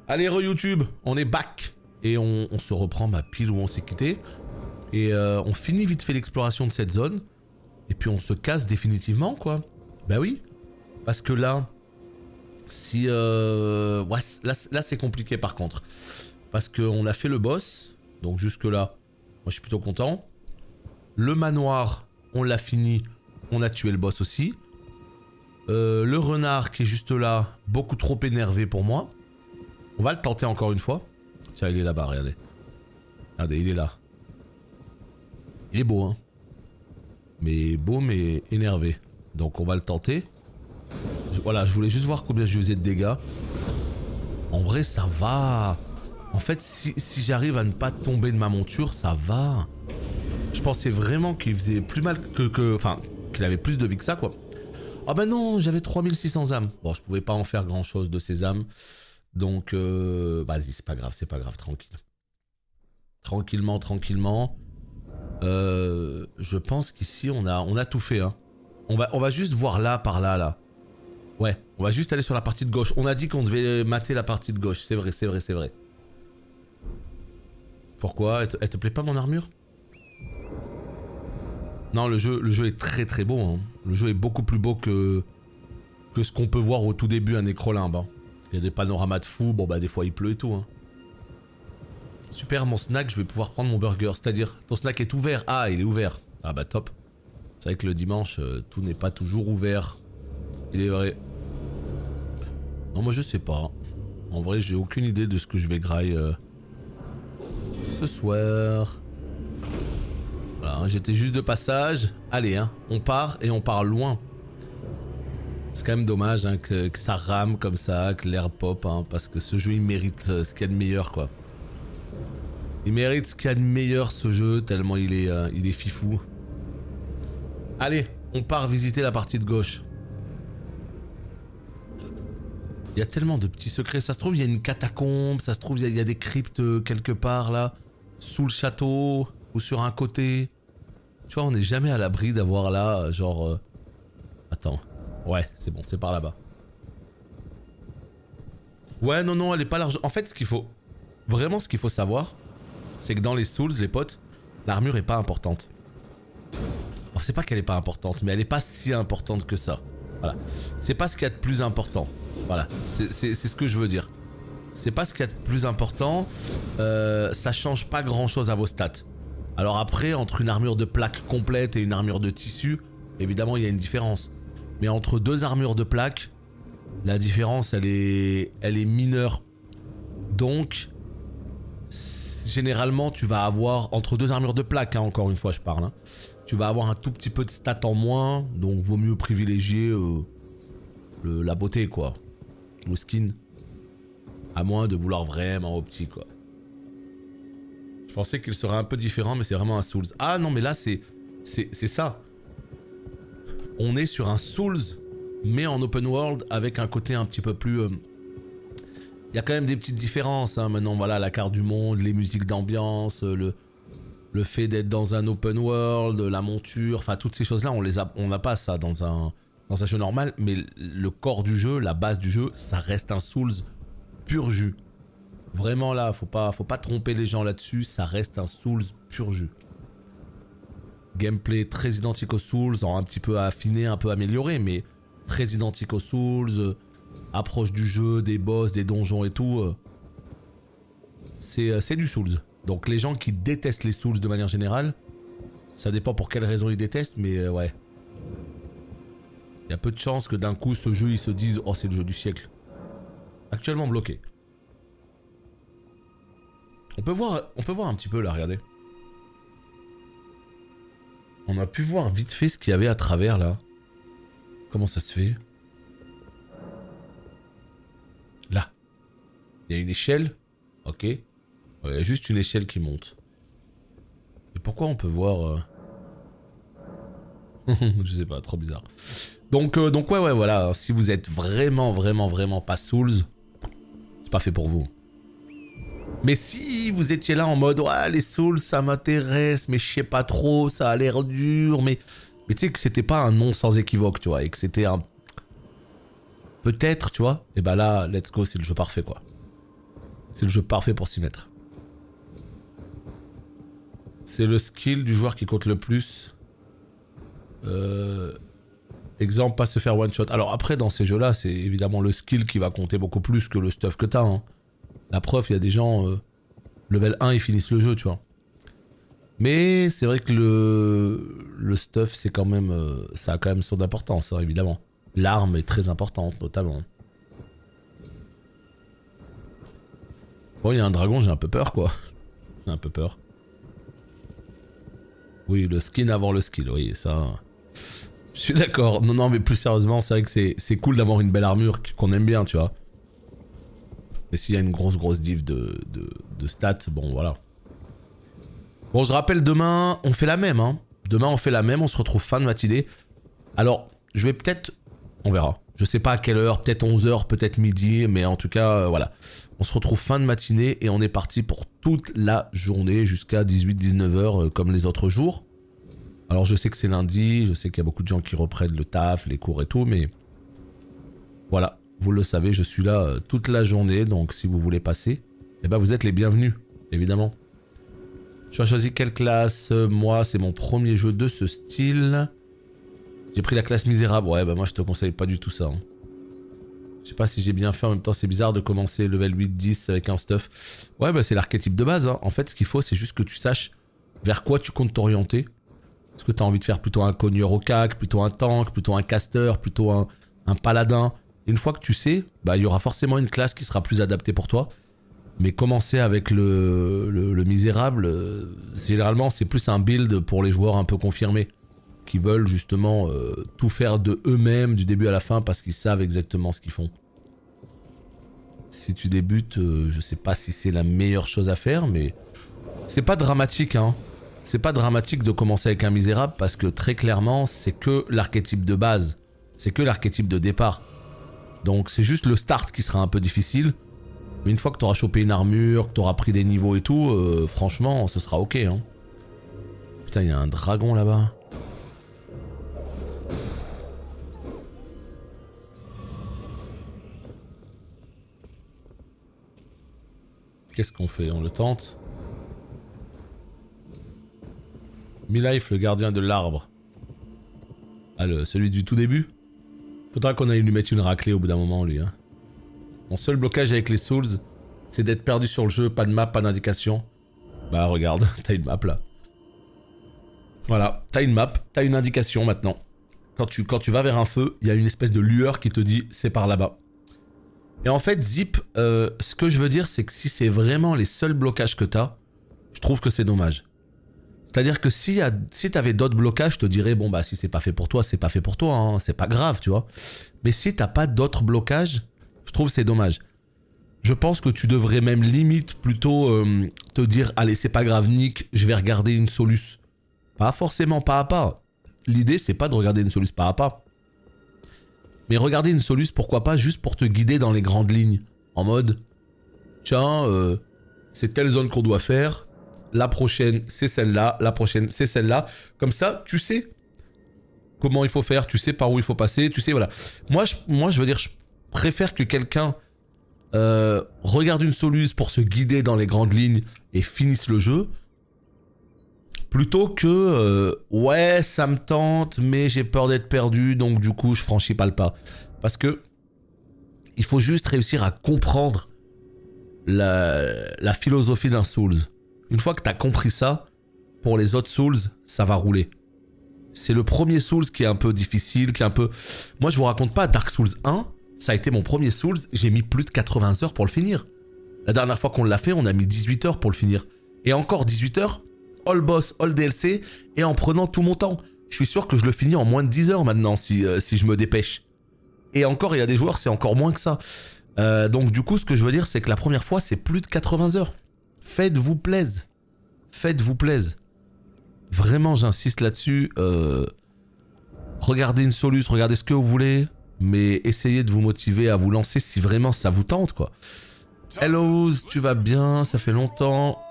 Allez, re-YouTube, on est back. Et on se reprend pile où on s'est quitté. Et on finit vite fait l'exploration de cette zone. Et puis on se casse définitivement, quoi. Bah oui. Parce que là... Si... Ouais, là c'est compliqué par contre. Parce qu'on a fait le boss. Donc jusque là, moi je suis plutôt content. Le manoir, on l'a fini. On a tué le boss aussi. Le renard qui est juste là, beaucoup trop énervé pour moi. On va le tenter encore une fois. Tiens, il est là-bas, regardez. Regardez, il est là. Il est beau, hein. Mais beau, mais énervé. Donc on va le tenter. Voilà, je voulais juste voir combien je faisais de dégâts. En vrai, ça va. En fait, si j'arrive à ne pas tomber de ma monture, ça va. Je pensais vraiment qu'il faisait plus mal enfin, qu'il avait plus de vie que ça, quoi. Ah bah non, j'avais 3600 âmes. Bon, je pouvais pas en faire grand chose de ces âmes. Donc, vas-y, c'est pas grave, tranquille. Tranquillement, tranquillement. Je pense qu'ici, on a tout fait, hein. On va juste voir là, par là, là. Ouais, on va juste aller sur la partie de gauche. On a dit qu'on devait mater la partie de gauche. C'est vrai, c'est vrai, c'est vrai. Pourquoi? Elle te plaît pas mon armure? Non, le jeu est très très beau, hein. Le jeu est beaucoup plus beau que ce qu'on peut voir au tout début à Nécrolimbe, hein. Il y a des panoramas de fou, bon bah des fois il pleut et tout, hein. Super, mon snack, je vais pouvoir prendre mon burger. C'est-à-dire, ton snack est ouvert. Ah, il est ouvert. Ah bah top. C'est vrai que le dimanche, tout n'est pas toujours ouvert. Il est vrai. Non, moi je sais pas. En vrai, j'ai aucune idée de ce que je vais grailler ce soir. Voilà, hein, j'étais juste de passage. Allez, hein, on part et on part loin. C'est quand même dommage hein, que ça rame comme ça, que l'air pop, hein, parce que ce jeu il mérite ce qu'il y a de meilleur, quoi. Il mérite ce qu'il y a de meilleur, ce jeu, tellement il est fifou. Allez, on part visiter la partie de gauche. Il y a tellement de petits secrets. Ça se trouve, il y a une catacombe. Ça se trouve, il y a des cryptes quelque part, là. Sous le château. Ou sur un côté. Tu vois, on n'est jamais à l'abri d'avoir là, genre... Attends. Ouais, c'est bon, c'est par là-bas. Ouais, non, non, elle est pas large. En fait, ce qu'il faut... Vraiment, ce qu'il faut savoir, c'est que dans les Souls, les potes, l'armure est pas importante. Bon, c'est pas qu'elle est pas importante, mais elle est pas si importante que ça. Voilà. C'est pas ce qu'il y a de plus important. Voilà. C'est ce que je veux dire. C'est pas ce qu'il y a de plus important. Ça change pas grand-chose à vos stats. Alors après, entre une armure de plaque complète et une armure de tissu, évidemment, il y a une différence. Mais entre deux armures de plaque, la différence, elle est mineure. Donc, généralement, tu vas avoir, entre deux armures de plaque, hein, encore une fois, je parle, hein, tu vas avoir un tout petit peu de stats en moins, donc vaut mieux privilégier la beauté, quoi. Le skin. À moins de vouloir vraiment au petit, quoi. Je pensais qu'il serait un peu différent, mais c'est vraiment un Souls. Ah non, mais là, c'est ça. On est sur un Souls, mais en open world, avec un côté un petit peu plus... Il y a quand même des petites différences, hein. Maintenant, voilà, la carte du monde, les musiques d'ambiance, le fait d'être dans un open world, la monture, enfin, toutes ces choses-là, on n'a pas ça dans un jeu normal, mais le corps du jeu, la base du jeu, ça reste un Souls pur jus. Vraiment là, faut pas tromper les gens là-dessus, ça reste un Souls pur jus. Gameplay très identique aux Souls, un petit peu affiné, un peu amélioré, mais très identique aux Souls, approche du jeu, des boss, des donjons et tout. C'est du Souls. Donc les gens qui détestent les Souls de manière générale, ça dépend pour quelles raisons ils détestent, mais ouais. Il y a peu de chances que d'un coup ce jeu ils se disent oh c'est le jeu du siècle. Actuellement bloqué. On peut voir un petit peu là, regardez. On a pu voir vite fait ce qu'il y avait à travers là. Comment ça se fait? Là. Il y a une échelle. Ok. Il y a juste une échelle qui monte. Et pourquoi on peut voir... Je sais pas, trop bizarre. Donc ouais, voilà. Si vous êtes vraiment pas Souls, c'est pas fait pour vous. Mais si vous étiez là en mode ouais les Souls ça m'intéresse mais je sais pas trop, ça a l'air dur, mais tu sais que c'était pas un non sans équivoque, tu vois, et que c'était un peut-être, tu vois, et bah là let's go, c'est le jeu parfait, quoi. C'est le jeu parfait pour s'y mettre. C'est le skill du joueur qui compte le plus. Exemple, pas se faire one shot. Alors après, dans ces jeux-là, c'est évidemment le skill qui va compter beaucoup plus que le stuff que t'as. Hein. La preuve, il y a des gens, level 1, ils finissent le jeu, tu vois. Mais c'est vrai que le stuff, c'est quand même, ça a quand même son importance, hein, évidemment. L'arme est très importante, notamment. Bon, il y a un dragon, j'ai un peu peur, quoi. J'ai un peu peur. Oui, le skin avant le skill, oui, ça... Je suis d'accord. Non, non, mais plus sérieusement, c'est vrai que c'est cool d'avoir une belle armure qu'on aime bien, tu vois. Mais s'il y a une grosse diff de stats, bon, voilà. Bon, je rappelle, demain, on fait la même, hein. Demain, on fait la même, on se retrouve fin de matinée. Alors, je vais peut-être... On verra. Je sais pas à quelle heure, peut-être 11h, peut-être midi, mais en tout cas, voilà. On se retrouve fin de matinée et on est parti pour toute la journée jusqu'à 18-19h comme les autres jours. Alors je sais que c'est lundi, je sais qu'il y a beaucoup de gens qui reprennent le taf, les cours et tout, mais... Voilà, vous le savez, je suis là toute la journée, donc si vous voulez passer, eh ben vous êtes les bienvenus, évidemment. Tu as choisi quelle classe? Moi, c'est mon premier jeu de ce style. J'ai pris la classe misérable, ouais, bah moi je te conseille pas du tout ça. Hein. Je sais pas si j'ai bien fait, en même temps c'est bizarre de commencer level 8-10 avec un stuff. Ouais, bah c'est l'archétype de base, hein. En fait, ce qu'il faut, c'est juste que tu saches vers quoi tu comptes t'orienter. Est-ce que tu as envie de faire plutôt un cogneur au cac, plutôt un tank, plutôt un caster, plutôt un paladin? Une fois que tu sais, bah il y aura forcément une classe qui sera plus adaptée pour toi. Mais commencer avec le misérable, généralement c'est plus un build pour les joueurs un peu confirmés. Qui veulent justement tout faire de eux-mêmes du début à la fin parce qu'ils savent exactement ce qu'ils font. Si tu débutes, je sais pas si c'est la meilleure chose à faire, mais c'est pas dramatique, hein. C'est pas dramatique de commencer avec un misérable parce que très clairement, c'est que l'archétype de base. C'est que l'archétype de départ. Donc c'est juste le start qui sera un peu difficile. Mais une fois que tu auras chopé une armure, que tu auras pris des niveaux et tout, franchement, ce sera ok. Hein. Putain, il y a un dragon là-bas. Qu'est-ce qu'on fait? On le tente? Mi-life, le gardien de l'arbre. Ah, celui du tout début? Faudra qu'on aille lui mettre une raclée au bout d'un moment, lui. Hein. Mon seul blocage avec les souls, c'est d'être perdu sur le jeu, pas de map, pas d'indication. Bah regarde, t'as une map là. Voilà, t'as une map, t'as une indication maintenant. Quand tu vas vers un feu, il y a une espèce de lueur qui te dit c'est par là-bas. Et en fait, Zip, ce que je veux dire, c'est que si c'est vraiment les seuls blocages que t'as, je trouve que c'est dommage. C'est-à-dire que si t'avais d'autres blocages, je te dirais, bon bah si c'est pas fait pour toi, c'est pas fait pour toi, hein, c'est pas grave, tu vois. Mais si t'as pas d'autres blocages, je trouve c'est dommage. Je pense que tu devrais même limite plutôt te dire, allez c'est pas grave Nick, je vais regarder une soluce. Pas forcément pas à pas. L'idée c'est pas de regarder une soluce pas à pas. Mais regarder une soluce pourquoi pas juste pour te guider dans les grandes lignes. En mode, tiens, c'est telle zone qu'on doit faire. La prochaine, c'est celle-là. La prochaine, c'est celle-là. Comme ça, tu sais comment il faut faire. Tu sais par où il faut passer. Tu sais, voilà. Moi, je veux dire, je préfère que quelqu'un regarde une soluce pour se guider dans les grandes lignes et finisse le jeu. Plutôt que, ouais, ça me tente, mais j'ai peur d'être perdu. Donc, du coup, je franchis pas le pas. Parce que il faut juste réussir à comprendre la philosophie d'un Souls. Une fois que tu as compris ça, pour les autres Souls, ça va rouler. C'est le premier Souls qui est un peu difficile, qui est un peu... Moi, je vous raconte pas, Dark Souls 1, ça a été mon premier Souls, j'ai mis plus de 80 heures pour le finir. La dernière fois qu'on l'a fait, on a mis 18 heures pour le finir. Et encore 18 heures, all boss, all DLC, et en prenant tout mon temps. Je suis sûr que je le finis en moins de 10 heures maintenant, si je me dépêche. Et encore, il y a des joueurs, c'est encore moins que ça. Donc du coup, ce que je veux dire, c'est que la première fois, c'est plus de 80 heures. Faites-vous plaise. Faites-vous plaise. Vraiment, j'insiste là-dessus. Regardez une soluce, regardez ce que vous voulez. Mais essayez de vous motiver à vous lancer si vraiment ça vous tente, quoi. Hello, tu vas bien? Ça fait longtemps.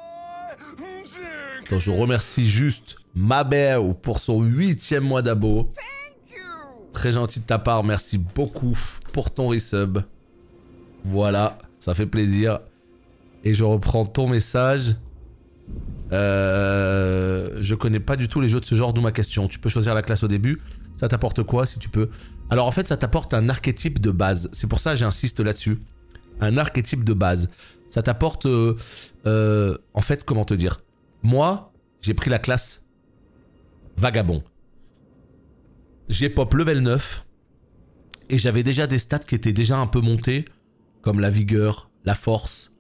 Attends, je remercie juste Mabel pour son 8e mois d'abo. Très gentil de ta part, merci beaucoup pour ton resub. Voilà, ça fait plaisir. Et je reprends ton message. Je connais pas du tout les jeux de ce genre, d'où ma question. Tu peux choisir la classe au début. Ça t'apporte quoi si tu peux? Alors en fait, ça t'apporte un archétype de base. C'est pour ça que j'insiste là-dessus. Un archétype de base. Ça t'apporte... en fait, comment te dire? Moi, j'ai pris la classe Vagabond. J'ai pop level 9. Et j'avais déjà des stats qui étaient déjà un peu montés. Comme la vigueur, la force.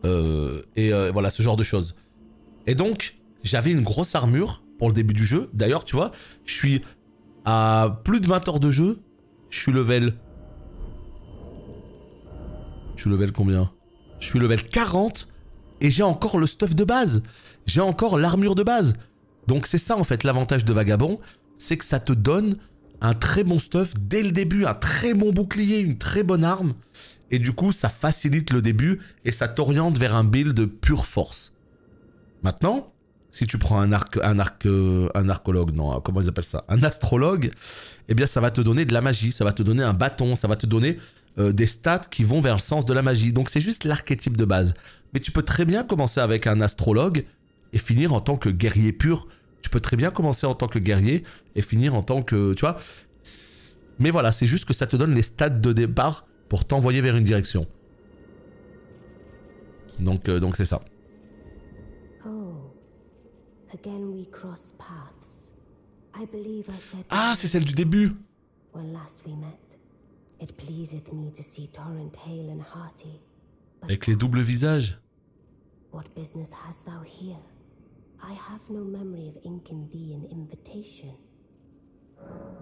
Voilà, ce genre de choses. Et donc, j'avais une grosse armure pour le début du jeu. D'ailleurs, tu vois, je suis à plus de 20 heures de jeu. Je suis level... Je suis level combien? Je suis level 40 et j'ai encore le stuff de base. J'ai encore l'armure de base. Donc c'est ça en fait l'avantage de Vagabond. C'est que ça te donne un très bon stuff dès le début. Un très bon bouclier, une très bonne arme. Et du coup, ça facilite le début et ça t'oriente vers un build de pure force. Maintenant, si tu prends un arcologue, non, comment ils appellent ça? Un astrologue, eh bien ça va te donner de la magie, ça va te donner un bâton, ça va te donner des stats qui vont vers le sens de la magie. Donc c'est juste l'archétype de base. Mais tu peux très bien commencer avec un astrologue et finir en tant que guerrier pur. Tu peux très bien commencer en tant que guerrier et finir en tant que... Tu vois? Mais voilà, c'est juste que ça te donne les stats de départ pour t'envoyer vers une direction. Donc c'est ça. Ah, c'est celle du début. Avec les doubles visages.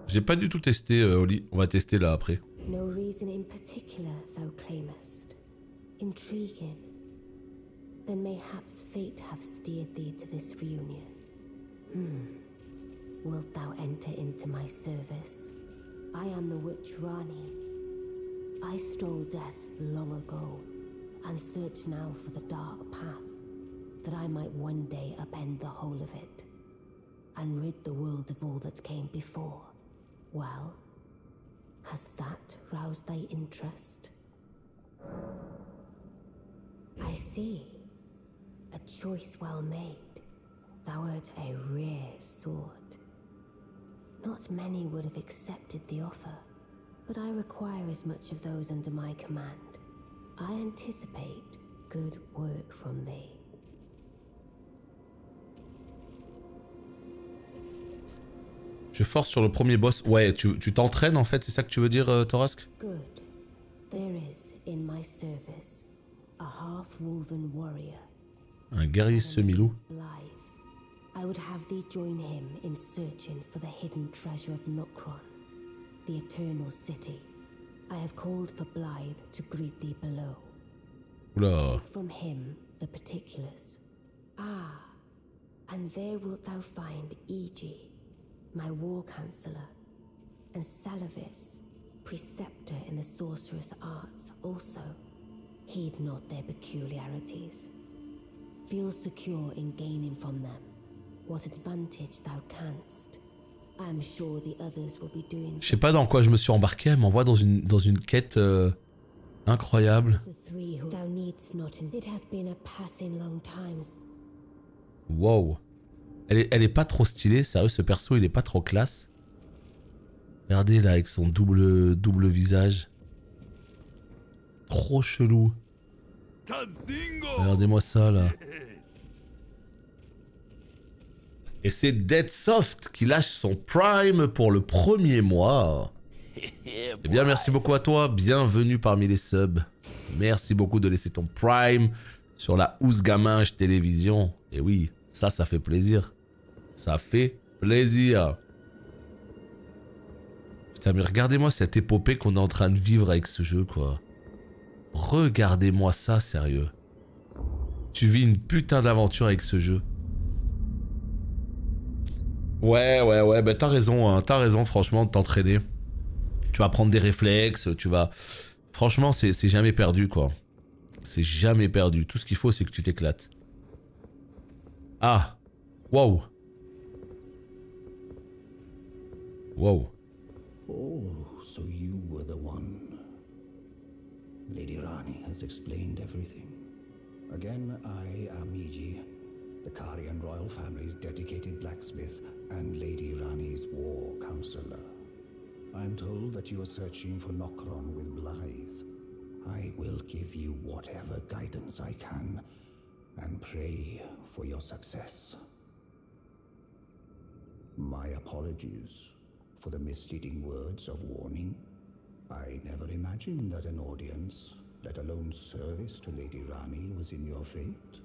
J'ai pas du tout testé, Oli. On va tester là après. No reason in particular, thou claimest. Intriguing. Then mayhaps fate hath steered thee to this reunion. Wilt thou enter into my service? I am the witch Rani. I stole death long ago, and search now for the dark path, that I might one day upend the whole of it, and rid the world of all that came before. Well, has that roused thy interest? I see. A choice well made. Thou art a rare sword. Not many would have accepted the offer, but I require as much of those under my command. I anticipate good work from thee. Je force sur le premier boss. Ouais, tu t'entraînes en fait, c'est ça que tu veux dire, Torask? Good. There is in my service a half-wolven warrior. Un guerrier semi-loup. I would have thee join him in searching for the hidden treasure of Nokron, the eternal city. I have called for Blythe to greet thee below. Oula. Take from him the particulars. Ah, and there wilt thou find Iji, my war counselor, and Salavis, preceptor in the sorcerous arts also. Heed not their peculiarities. Feel secure in gaining from them what advantage thou canst. I am sure the others will be doing. Je sais pas dans quoi je me suis embarqué, elle m'envoie dans une quête incroyable. Wow. Elle est pas trop stylée, sérieux, ce perso il est pas trop classe. Regardez là avec son double visage. Trop chelou. Regardez-moi ça là. Et c'est Deadsoft qui lâche son Prime pour le premier mois. Eh bien merci beaucoup à toi, bienvenue parmi les subs. Merci beaucoup de laisser ton Prime sur la Ouzgaminge télévision. Et oui, ça fait plaisir. Ça fait plaisir. Putain mais regardez-moi cette épopée qu'on est en train de vivre avec ce jeu quoi. Regardez-moi ça sérieux. Tu vis une putain d'aventure avec ce jeu. Ouais, bah t'as raison, hein, franchement de t'entraîner. Tu vas prendre des réflexes, tu vas... Franchement, c'est jamais perdu, quoi. C'est jamais perdu. Tout ce qu'il faut, c'est que tu t'éclates. Ah. Wow. Wow. Oh, so you were the one. Lady Rani has explained everything. Again, I am Iji, the Karian royal family's dedicated blacksmith and Lady Rani's war counselor. I'm told that you are searching for Nokron with Blythe. I will give you whatever guidance I can, and pray for your success. My apologies for the misleading words of warning. I never imagined that an audience, let alone service to Lady Rani, was in your fate.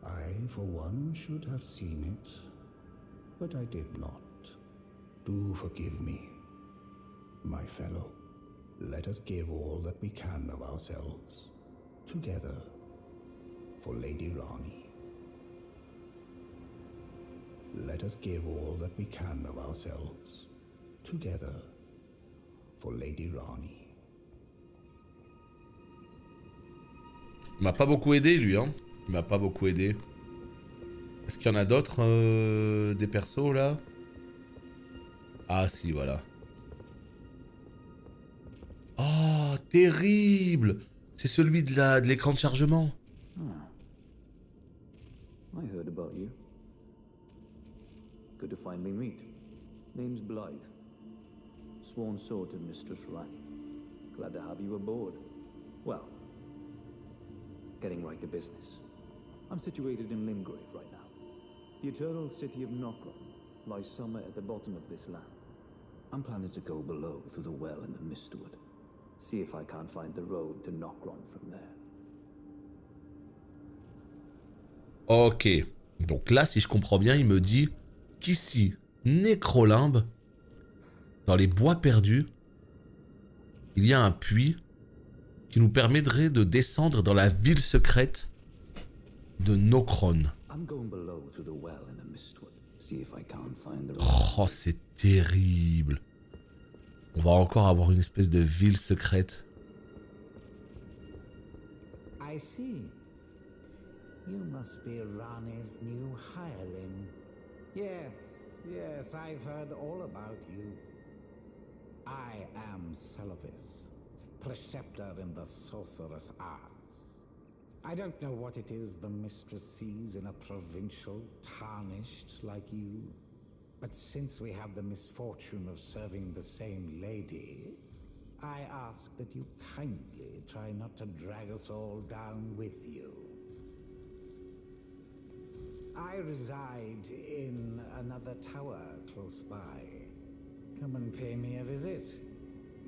I, for one, should have seen it, but I did not. Do forgive me, my fellow. Let us give all that we can of ourselves, together, for Lady Rani. Let us give all that we can of ourselves, together, for Lady Rani. Il m'a pas beaucoup aidé, lui, hein. Il m'a pas beaucoup aidé. Est-ce qu'il y en a d'autres, des persos, là? Ah, si, voilà. Oh, terrible! C'est celui de l'écran de chargement. I heard about you. Good to finally meet. Name's Blythe. Sworn sword to Mistress Rani. Glad to have you aboard. Well, getting right to business. I'm situated in Limgrave right now. The eternal city of Nokron lies somewhere at the bottom of this land. I'm planning to go below through the well in the Mistwood. See if I can't find the road to Nokron from there. Ok. Donc là, si je comprends bien, il me dit qu'ici, Nécrolimbe, dans les bois perdus, il y a un puits qui nous permettrait de descendre dans la ville secrète de Nokron. Oh, c'est terrible. On va encore avoir une espèce de ville secrète. I see. You must be Rani's new hireling. Yes, I've heard all about you. I am Celavis, preceptor in the sorcerous arts. I don't know what it is the mistress sees in a provincial tarnished like you, but since we have the misfortune of serving the same lady, I ask that you kindly try not to drag us all down with you. I reside in another tower close by. Come and pay me a visit,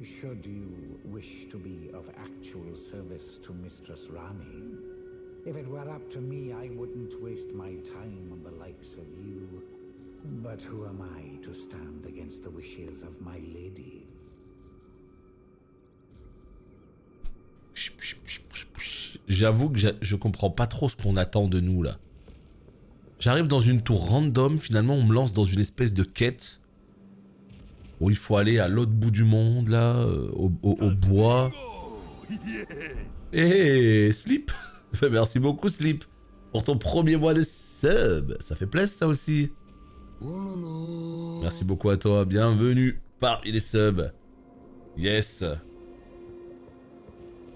should you wish to be of actual service to Mistress Rani. If it were up to me, I wouldn't waste my time on the likes of you. But who am I to stand against the wishes of my lady? J'avoue que je comprends pas trop ce qu'on attend de nous là. J'arrive dans une tour random, finalement on me lance dans une espèce de quête où il faut aller à l'autre bout du monde là, au bois. Hey, Sleep. Merci beaucoup Sleep pour ton premier mois de sub. Ça fait plaisir ça aussi. Merci beaucoup à toi, bienvenue parmi les subs. Yes.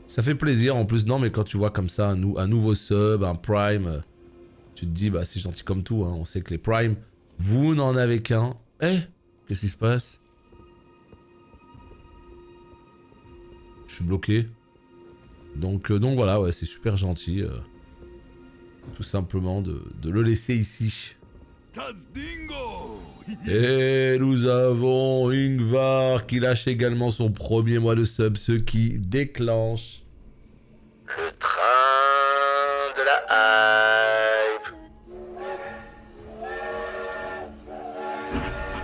Ça fait plaisir en plus, non mais quand tu vois comme ça un nouveau sub, un prime, tu te dis bah c'est gentil comme tout, hein. On sait que les primes, vous n'en avez qu'un. Eh, qu'est-ce qui se passe? Je suis bloqué. Donc voilà, ouais, c'est super gentil. Tout simplement de le laisser ici. Et nous avons Ingvar qui lâche également son premier mois de sub, ce qui déclenche le train de la hype.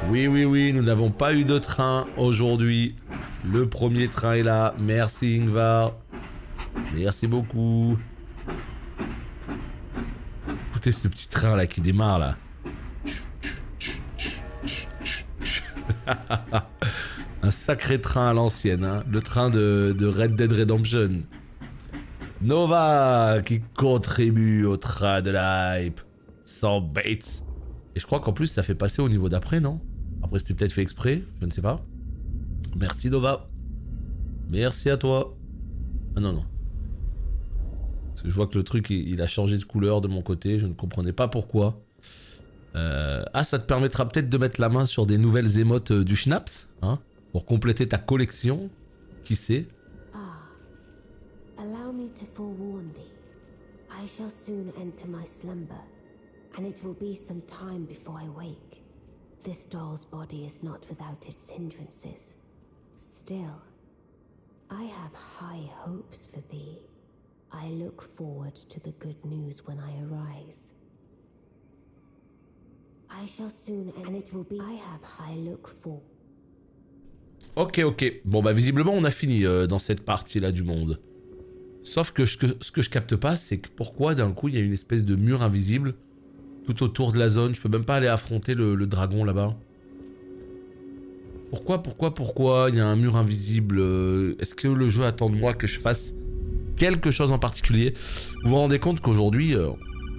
Oui, nous n'avons pas eu de train aujourd'hui. Le premier train est là. Merci Ingvar. Merci beaucoup. Écoutez ce petit train là qui démarre là. Un sacré train à l'ancienne, hein. Le train de Red Dead Redemption. Nova qui contribue au train de la hype. Sans bait. Et je crois qu'en plus ça fait passer au niveau d'après, non? Après c'était peut-être fait exprès, je ne sais pas. Merci Nova. Merci à toi. Ah non. Parce que je vois que le truc, il a changé de couleur de mon côté. Je ne comprenais pas pourquoi. Ah, ça te permettra peut-être de mettre la main sur des nouvelles émotes du Schnaps, hein, pour compléter ta collection. Qui sait? Ah, allow me to forewarn thee. I shall soon enter my slumber, and it will be some time before I wake. This doll's body is not without its hindrances. Still, I have high hopes for thee. I look forward to the good news when I arise. I shall soon, and it will be. I have high look for. Ok, ok. Bon, bah visiblement, on a fini dans cette partie-là du monde. Sauf que ce que je capte pas, c'est que pourquoi d'un coup, il y a une espèce de mur invisible tout autour de la zone. Je peux même pas aller affronter le dragon là-bas. Pourquoi il y a un mur invisible? Est-ce que le jeu attend de moi que je fasse quelque chose en particulier? Vous vous rendez compte qu'aujourd'hui,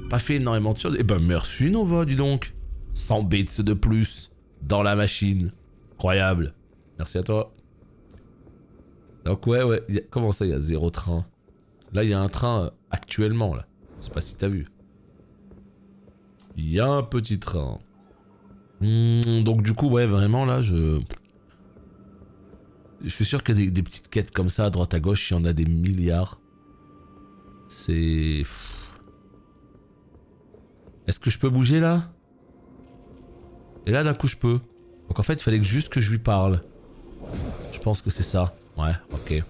pas fait énormément de choses. Eh ben merci Nova, dis donc. 100 bits de plus dans la machine. Incroyable. Merci à toi. Donc ouais, comment ça, il y a 0 train? Là, il y a un train actuellement, là. Je sais pas si t'as vu. Il y a un petit train. Donc du coup, ouais, vraiment, là, je suis sûr que des petites quêtes comme ça, à droite à gauche, il y en a des milliards. C'est... Est-ce que je peux bouger, là? Et là, d'un coup, je peux. Donc en fait, il fallait juste que je lui parle. Je pense que c'est ça. Ouais, ok.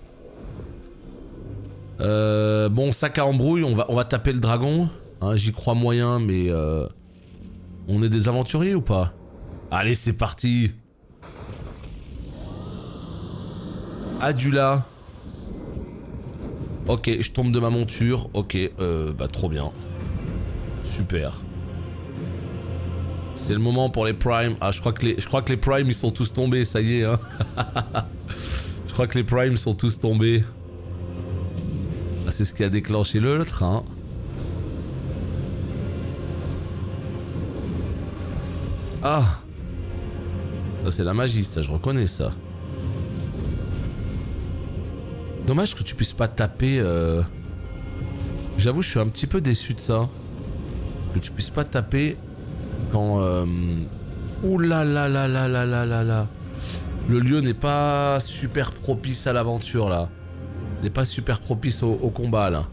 Bon, sac à embrouille, on va taper le dragon. Hein, j'y crois moyen, mais... on est des aventuriers ou pas? Allez, c'est parti. Adula. Ok, je tombe de ma monture. Ok, bah trop bien. Super. C'est le moment pour les primes. Ah, je crois que les primes, ils sont tous tombés, ça y est, hein. Je crois que les primes sont tous tombés. Ah, c'est ce qui a déclenché le train. Ah. Ça, c'est la magie, ça, je reconnais ça. Dommage que tu puisses pas taper... J'avoue, je suis un petit peu déçu de ça. Que tu puisses pas taper quand... Ouh là là là là là là là là. Le lieu n'est pas super propice à l'aventure, là. N'est pas super propice au combat, là.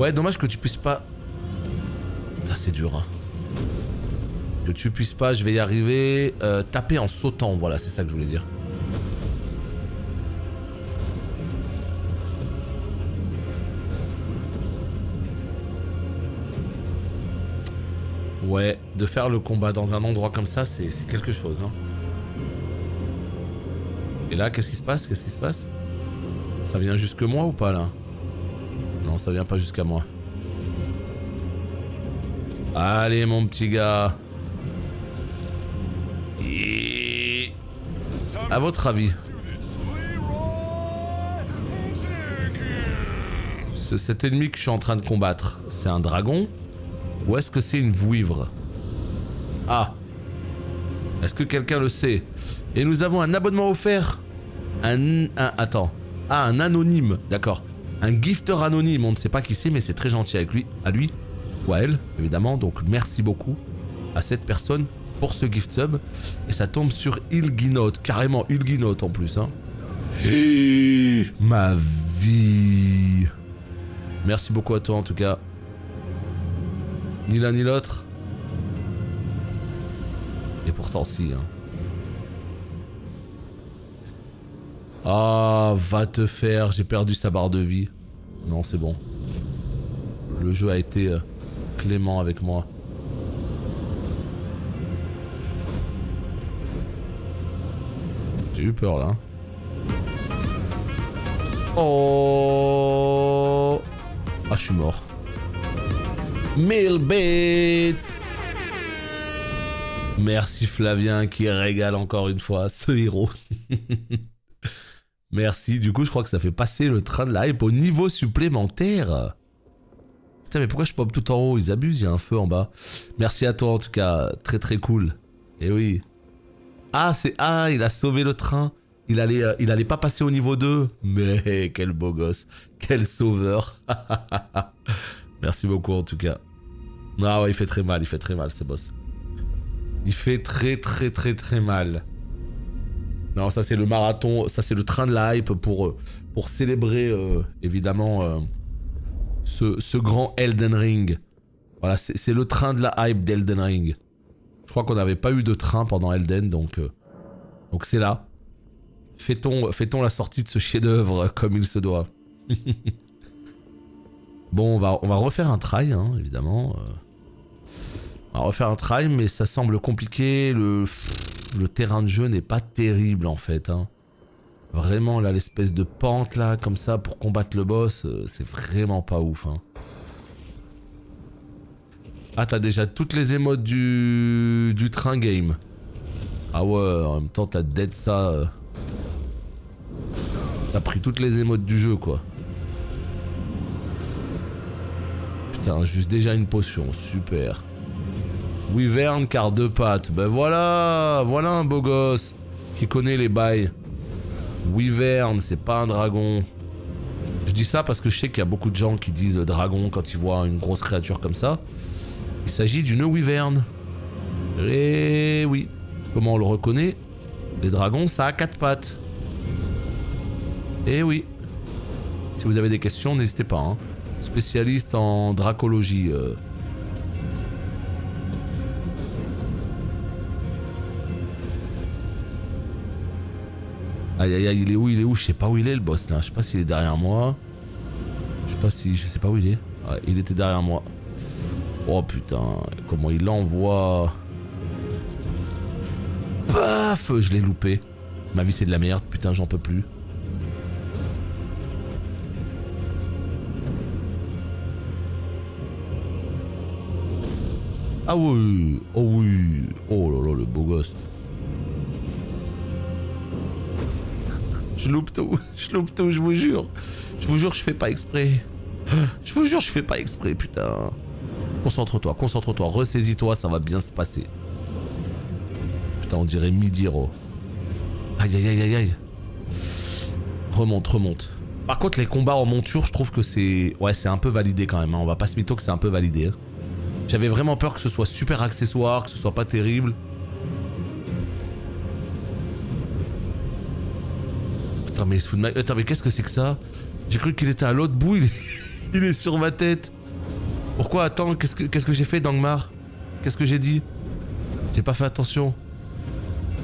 Ouais, dommage que tu puisses pas... Putain, c'est dur, hein. Que tu puisses pas, je vais y arriver. Taper en sautant, voilà, c'est ça que je voulais dire. Ouais, de faire le combat dans un endroit comme ça, c'est quelque chose, hein. Et là, qu'est-ce qui se passe? Qu'est-ce qui se passe? Ça vient jusque moi ou pas, là? Non, ça vient pas jusqu'à moi. Allez, mon petit gars. Et... à votre avis, cet ennemi que je suis en train de combattre, c'est un dragon? Ou est-ce que c'est une vouivre? Ah. Est-ce que quelqu'un le sait? Et nous avons un abonnement offert. Attends. Ah, un anonyme. D'accord. Un gifter anonyme. On ne sait pas qui c'est, mais c'est très gentil avec lui. À lui. Ou à elle, évidemment. Donc, merci beaucoup à cette personne pour ce gift sub. Et ça tombe sur Ilginote. Carrément Ilginote en plus, hein. Et ma vie. Merci beaucoup à toi, en tout cas. Ni l'un ni l'autre. Et pourtant si, hein. Ah, va te faire, j'ai perdu sa barre de vie. Non, c'est bon. Le jeu a été clément avec moi. J'ai eu peur là. Oh. Ah, je suis mort. 1000 bits. Merci Flavien qui régale encore une fois ce héros. Merci, du coup je crois que ça fait passer le train de la hype au niveau supplémentaire. Putain mais pourquoi je pop tout en haut? Ils abusent, il y a un feu en bas. Merci à toi en tout cas, très très cool. Et oui. Ah c'est... Ah il a sauvé le train. il allait pas passer au niveau 2. Mais quel beau gosse. Quel sauveur. Merci beaucoup en tout cas. Ah ouais, il fait très mal ce boss. Il fait très mal. Non, ça c'est le marathon, ça c'est le train de la hype pour célébrer évidemment ce grand Elden Ring. Voilà, c'est le train de la hype d'Elden Ring. Je crois qu'on n'avait pas eu de train pendant Elden, donc c'est là. Fêtons la sortie de ce chef-d'œuvre comme il se doit. Bon, on va refaire un try, hein, évidemment. On va refaire un try, mais ça semble compliqué. Le terrain de jeu n'est pas terrible en fait. Hein. Vraiment, là, l'espèce de pente là, comme ça, pour combattre le boss, c'est vraiment pas ouf. Hein. Ah, t'as déjà toutes les émotes du train game. Ah ouais, en même temps, t'as dead ça. T'as pris toutes les émotes du jeu, quoi. Putain, juste déjà une potion, super. Wyvern car 2 pattes. Ben voilà, voilà un beau gosse qui connaît les bails. Wyvern, c'est pas un dragon. Je dis ça parce que je sais qu'il y a beaucoup de gens qui disent dragon quand ils voient une grosse créature comme ça. Il s'agit d'une wyvern. Et oui, comment on le reconnaît? Les dragons, ça a 4 pattes. Et oui. Si vous avez des questions, n'hésitez pas. Hein. Spécialiste en dracologie. Aïe aïe aïe, il est où? Je sais pas où il est le boss là. Je sais pas s'il est derrière moi. Je sais pas où il est. Ouais, il était derrière moi. Oh putain, comment il l'envoie. Paf, je l'ai loupé. Ma vie c'est de la merde, putain j'en peux plus. Ah oui, oh oui, oh là là le beau gosse. Je loupe tout, je vous jure. Je vous jure, je fais pas exprès. Je vous jure, je fais pas exprès, putain. Concentre-toi, ressaisis-toi, ça va bien se passer. Putain, on dirait Midiro. Aïe aïe aïe aïe aïe. Remonte. Par contre, les combats en monture, je trouve que c'est... Ouais, c'est un peu validé quand même, hein. On va pas se mytho que c'est un peu validé. Hein. J'avais vraiment peur que ce soit super accessoire, que ce soit pas terrible. Putain, mais il se fout de ma... Attends, mais qu'est-ce que c'est que ça? J'ai cru qu'il était à l'autre bout, il est sur ma tête. Pourquoi? Attends, qu'est-ce que j'ai fait, Dangmar? Qu'est-ce que j'ai dit? J'ai pas fait attention.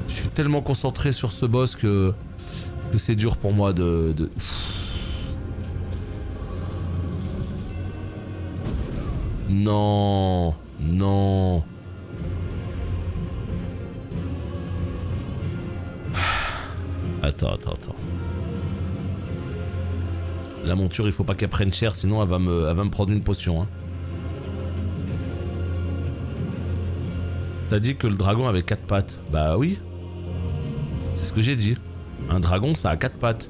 Je suis tellement concentré sur ce boss que c'est dur pour moi de... Non, non. Attends. La monture, il faut pas qu'elle prenne cher, sinon elle va me prendre une potion. Hein. T'as dit que le dragon avait 4 pattes. Bah oui. C'est ce que j'ai dit. Un dragon, ça a 4 pattes.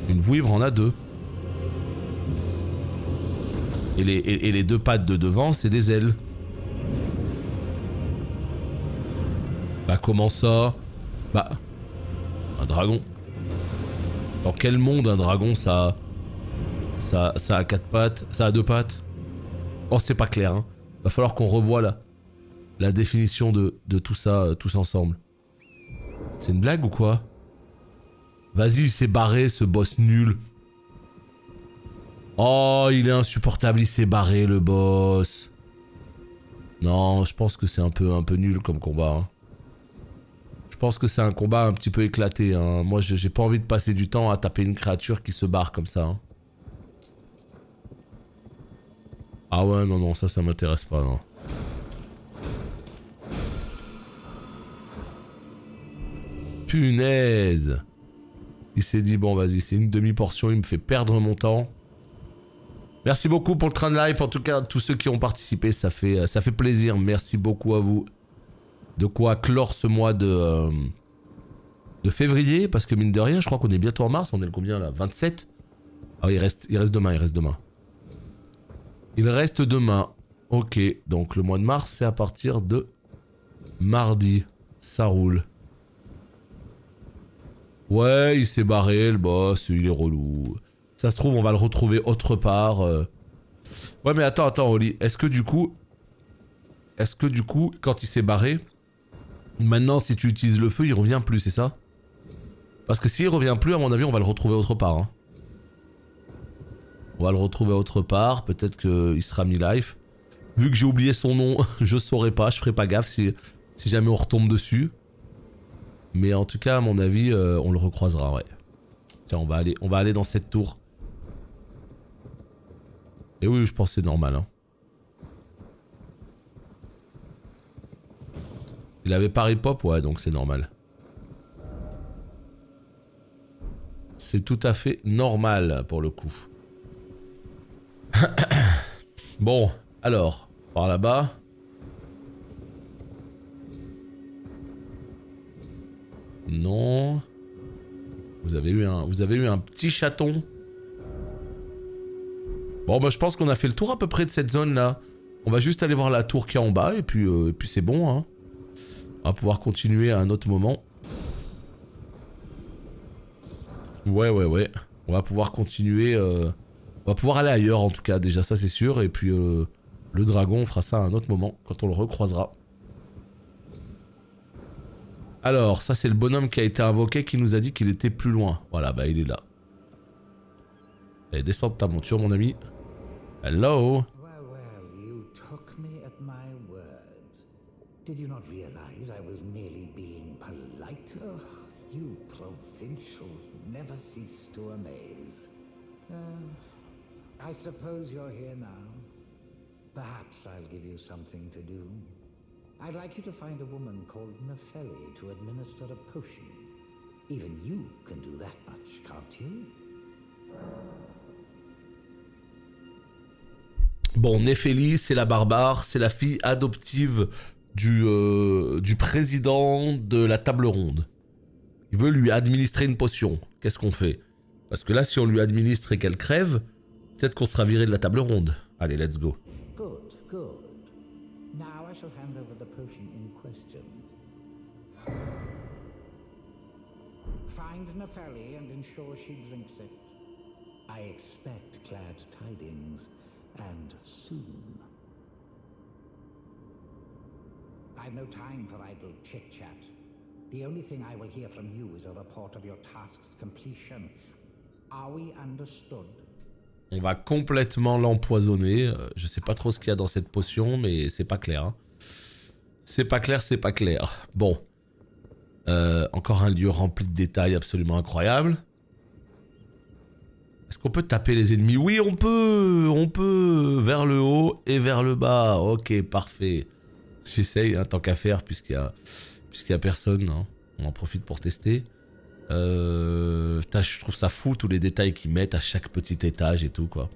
Une vouivre en a 2. Et les 2 pattes de devant, c'est des ailes. Bah comment ça? Bah... Un dragon. Dans quel monde un dragon, ça a 4 pattes? Ça a 2 pattes? Oh, c'est pas clair, hein. Va falloir qu'on revoie la définition de tout ça, tous ensemble. C'est une blague ou quoi? Vas-y, il s'est barré, ce boss nul. Oh, il est insupportable, il s'est barré, le boss. Non, je pense que c'est un peu nul comme combat. Hein. Je pense que c'est un combat un petit peu éclaté. Hein. Moi, j'ai pas envie de passer du temps à taper une créature qui se barre comme ça. Hein. Ah ouais, non, ça m'intéresse pas, non. Punaise! Il s'est dit, bon, vas-y, c'est une demi-portion, il me fait perdre mon temps. Merci beaucoup pour le train de live, en tout cas, tous ceux qui ont participé, ça fait plaisir. Merci beaucoup à vous. De quoi clore ce mois de février, parce que mine de rien, je crois qu'on est bientôt en mars, on est le combien là? 27? Ah, il reste demain, Il reste demain. Ok, donc le mois de mars, c'est à partir de mardi. Ça roule. Ouais, il s'est barré, le boss, il est relou. Ça se trouve, on va le retrouver autre part. Ouais, mais attends, Oli. Est-ce que du coup, quand il s'est barré, maintenant, si tu utilises le feu, il revient plus, c'est ça? Parce que s'il revient plus, à mon avis, on va le retrouver autre part. Hein. On va le retrouver autre part. Peut-être qu'il sera mi-life. Vu que j'ai oublié son nom, je saurais pas. Je ferai pas gaffe si jamais on retombe dessus. Mais en tout cas, à mon avis, on le recroisera, ouais. Tiens, on va aller dans cette tour. Et oui, je pense que c'est normal. Hein. Il avait Paris Pop, ouais, donc c'est normal. C'est tout à fait normal, pour le coup. Bon, alors, par là-bas... Non. Vous avez eu un petit chaton. Bon bah je pense qu'on a fait le tour à peu près de cette zone là. On va juste aller voir la tour qui est en bas et puis c'est bon hein. On va pouvoir continuer à un autre moment. Ouais. On va pouvoir continuer. On va pouvoir aller ailleurs en tout cas déjà ça c'est sûr. Et puis le dragon on fera ça à un autre moment quand on le recroisera. Alors, ça c'est le bonhomme qui a été invoqué qui nous a dit qu'il était plus loin. Voilà, bah il est là. Allez, descends de ta monture, mon ami. Hello. Well, you took me at my word. Did you not realize I was merely being polite? Oh, you provincials never cease to amaze. I suppose you're here now. Perhaps I'll give you something to do. I'd like you to find a woman called Nefeli to administer a potion. Even you can do that much, can't you? Bon, Nefeli, c'est la barbare, c'est la fille adoptive du président de la table ronde. Il veut lui administrer une potion. Qu'est-ce qu'on fait? Parce que là, si on lui administre et qu'elle crève, peut-être qu'on sera viré de la table ronde. Allez, let's go. Good. Now I shall hand over the potion in question. Find Nefeli and ensure she drinks it. I expect glad tidings, and soon. I've no time for idle chit-chat. The only thing I will hear from you is a report of your task's completion. Are we understood? On va complètement l'empoisonner. Je sais pas trop ce qu'il y a dans cette potion, mais c'est pas clair. Hein. C'est pas clair. Bon. Encore un lieu rempli de détails absolument incroyables. Est-ce qu'on peut taper les ennemis? Oui, on peut. Vers le haut et vers le bas. Ok, parfait. J'essaye, hein, tant qu'à faire, puisqu'il y a personne. Hein. On en profite pour tester. Je trouve ça fou tous les détails qu'ils mettent à chaque petit étage et tout quoi.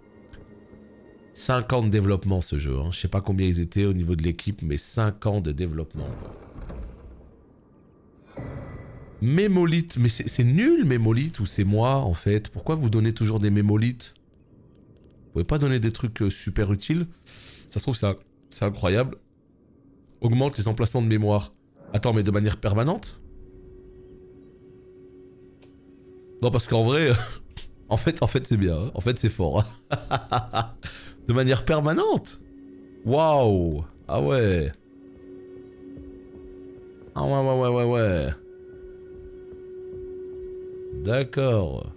5 ans de développement ce jeu, hein. Je sais pas combien ils étaient au niveau de l'équipe, mais 5 ans de développement quoi. Mémolith, mais c'est nul Mémolith ou c'est moi en fait? Pourquoi vous donnez toujours des mémolithes? Vous pouvez pas donner des trucs super utiles? Ça se trouve c'est incroyable. Augmente les emplacements de mémoire. Attends, mais de manière permanente? Non, parce qu'en vrai, en fait c'est bien, hein. En fait c'est fort. Hein. De manière permanente. Waouh. Ah ouais. Ah ouais. D'accord.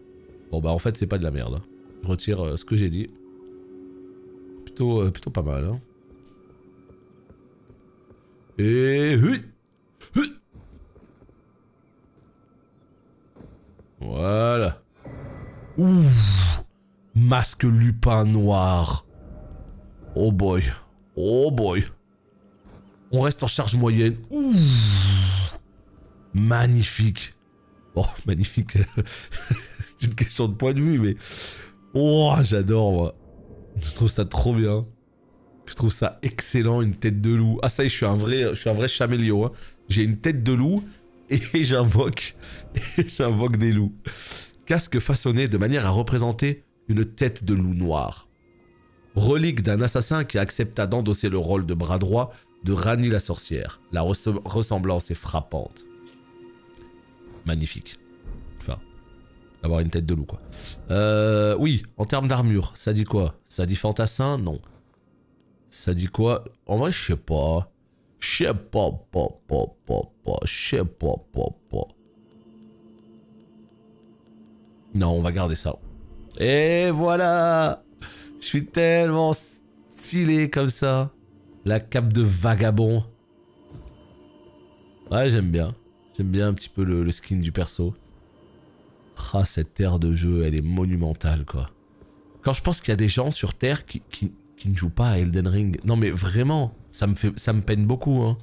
Bon bah en fait c'est pas de la merde. Hein. Je retire ce que j'ai dit. Plutôt pas mal. Hein. Et... Voilà. Ouh. Masque lupin noir. Oh boy. On reste en charge moyenne. Ouh. Magnifique. Oh, magnifique. C'est une question de point de vue, mais... Oh, j'adore, moi. Je trouve ça trop bien. Je trouve ça excellent, une tête de loup. Ah ça y est, je suis un vrai chamélio. Hein. J'ai une tête de loup et j'invoque des loups. Casque façonné de manière à représenter une tête de loup noir. Relique d'un assassin qui accepta d'endosser le rôle de bras droit de Rani la sorcière. La ressemblance est frappante. Magnifique. Enfin, Avoir une tête de loup, quoi. Oui, en termes d'armure, ça dit quoi? Ça dit fantassin? Non. Ça dit quoi? En vrai, je sais pas. Je sais pas. Non, on va garder ça. Et voilà! Je suis tellement stylé comme ça. La cape de vagabond. Ouais, j'aime bien. J'aime bien un petit peu le skin du perso. Ah, cette aire de jeu, elle est monumentale, quoi. Quand je pense qu'il y a des gens sur Terre qui ne jouent pas à Elden Ring. Non, mais vraiment, ça me peine beaucoup, hein.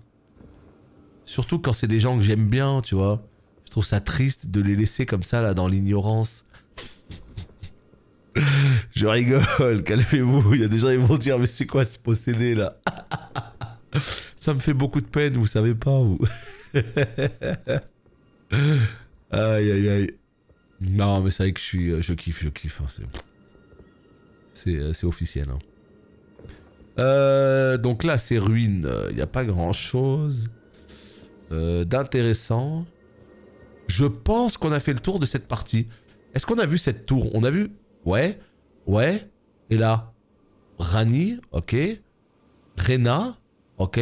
Surtout quand c'est des gens que j'aime bien, tu vois. Je trouve ça triste de les laisser comme ça, là, dans l'ignorance. Je rigole, calmez-vous. Il y a des gens qui vont dire, mais c'est quoi ce possédé, là? Ça me fait beaucoup de peine, vous savez pas, vous. Aïe, aïe, aïe. Non, mais c'est vrai que je kiffe. Hein, c'est officiel. Hein. Donc là, c'est ruines. Il n'y a pas grand-chose d'intéressant. Je pense qu'on a fait le tour de cette partie. Est-ce qu'on a vu cette tour? On a vu? Ouais. Et là, Ranni, ok. Rena, ok.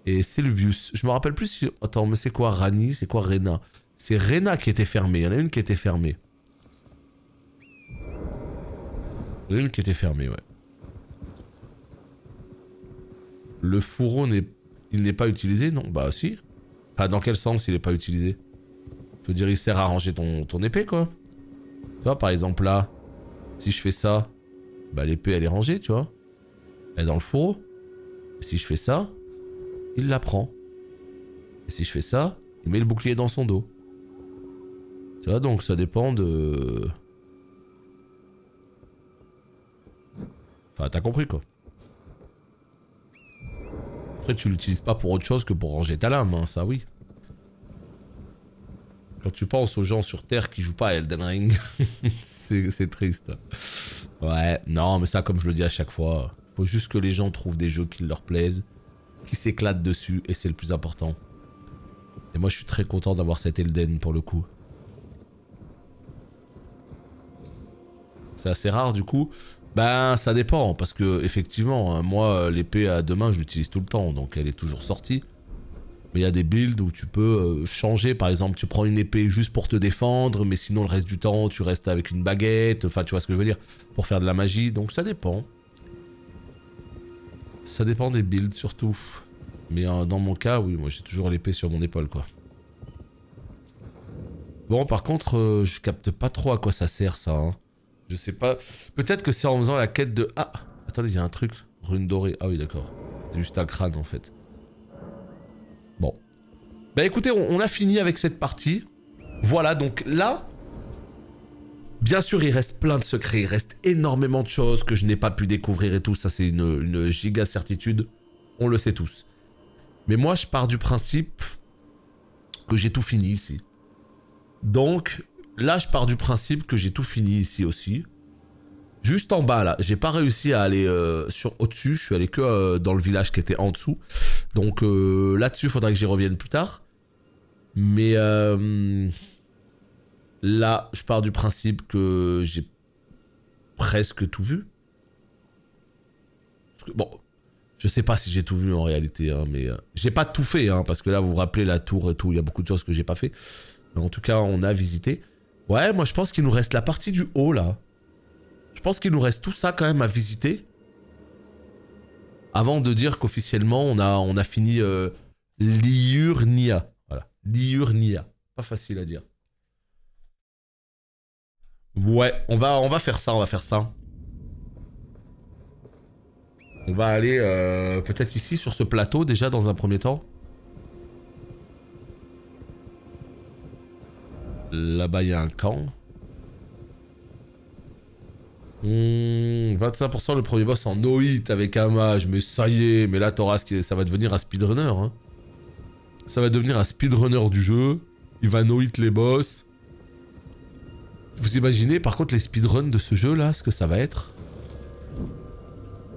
Et Sylvius. Je me rappelle plus si... Attends, mais c'est quoi Ranni? C'est quoi Rena? C'est Rena qui était fermée. Il y en a une qui était fermée. Il y en a une qui était fermée, ouais. Le fourreau n'est pas utilisé? Non, bah si. Enfin, dans quel sens il n'est pas utilisé? Je veux dire, il sert à ranger ton épée, quoi. Tu vois, par exemple, là, si je fais ça, bah l'épée, elle est rangée, tu vois. Elle est dans le fourreau. Et si je fais ça, il la prend. Et si je fais ça, il met le bouclier dans son dos. Tu vois, donc ça dépend de... Enfin, t'as compris, quoi. Après, tu l'utilises pas pour autre chose que pour ranger ta lame, hein, ça oui. Quand tu penses aux gens sur Terre qui jouent pas à Elden Ring, c'est triste. Ouais, non, mais ça, comme je le dis à chaque fois, faut juste que les gens trouvent des jeux qui leur plaisent, qui s'éclatent dessus, et c'est le plus important. Et moi, je suis très content d'avoir cet Elden, pour le coup. C'est assez rare, du coup. Ben, ça dépend, parce que, effectivement, moi, l'épée à deux mains, je l'utilise tout le temps, donc elle est toujours sortie. Mais il y a des builds où tu peux changer, par exemple, tu prends une épée juste pour te défendre, mais sinon le reste du temps, tu restes avec une baguette, enfin, tu vois ce que je veux dire, pour faire de la magie, donc ça dépend. Ça dépend des builds, surtout. Mais dans mon cas, oui, moi j'ai toujours l'épée sur mon épaule, quoi. Bon, par contre, je capte pas trop à quoi ça sert, ça, hein. Je sais pas, peut-être que c'est en faisant la quête de... Ah, attendez, il y a un truc, rune dorée, ah oui, d'accord. C'est juste un crâne, en fait. Bon. Bah écoutez, on a fini avec cette partie. Voilà, donc là... Bien sûr, il reste plein de secrets, il reste énormément de choses que je n'ai pas pu découvrir et tout. Ça, c'est une giga certitude. On le sait tous. Mais moi, je pars du principe que j'ai tout fini ici. Donc, là, je pars du principe que j'ai tout fini ici aussi. Juste en bas, là. J'ai pas réussi à aller au-dessus. Je suis allé que dans le village qui était en dessous. Donc là-dessus, il faudra que j'y revienne plus tard. Mais là, je pars du principe que j'ai presque tout vu. Parce que, bon, je sais pas si j'ai tout vu en réalité, hein, mais j'ai pas tout fait, hein, parce que là, vous vous rappelez la tour et tout, il y a beaucoup de choses que j'ai pas fait. Mais en tout cas, on a visité. Ouais, moi je pense qu'il nous reste la partie du haut, là. Je pense qu'il nous reste tout ça quand même à visiter. Avant de dire qu'officiellement, on a fini Liurnia. Voilà, Liurnia. Pas facile à dire. Ouais, on va faire ça, on va faire ça. On va aller peut-être ici, sur ce plateau, déjà, dans un premier temps. Là-bas, il y a un camp. 25% le premier boss en no hit avec un mage, mais ça y est, mais là Thoras, ça va devenir un speedrunner, hein. Ça va devenir un speedrunner du jeu, il va no hit les boss. Vous imaginez par contre les speedruns de ce jeu là, ce que ça va être?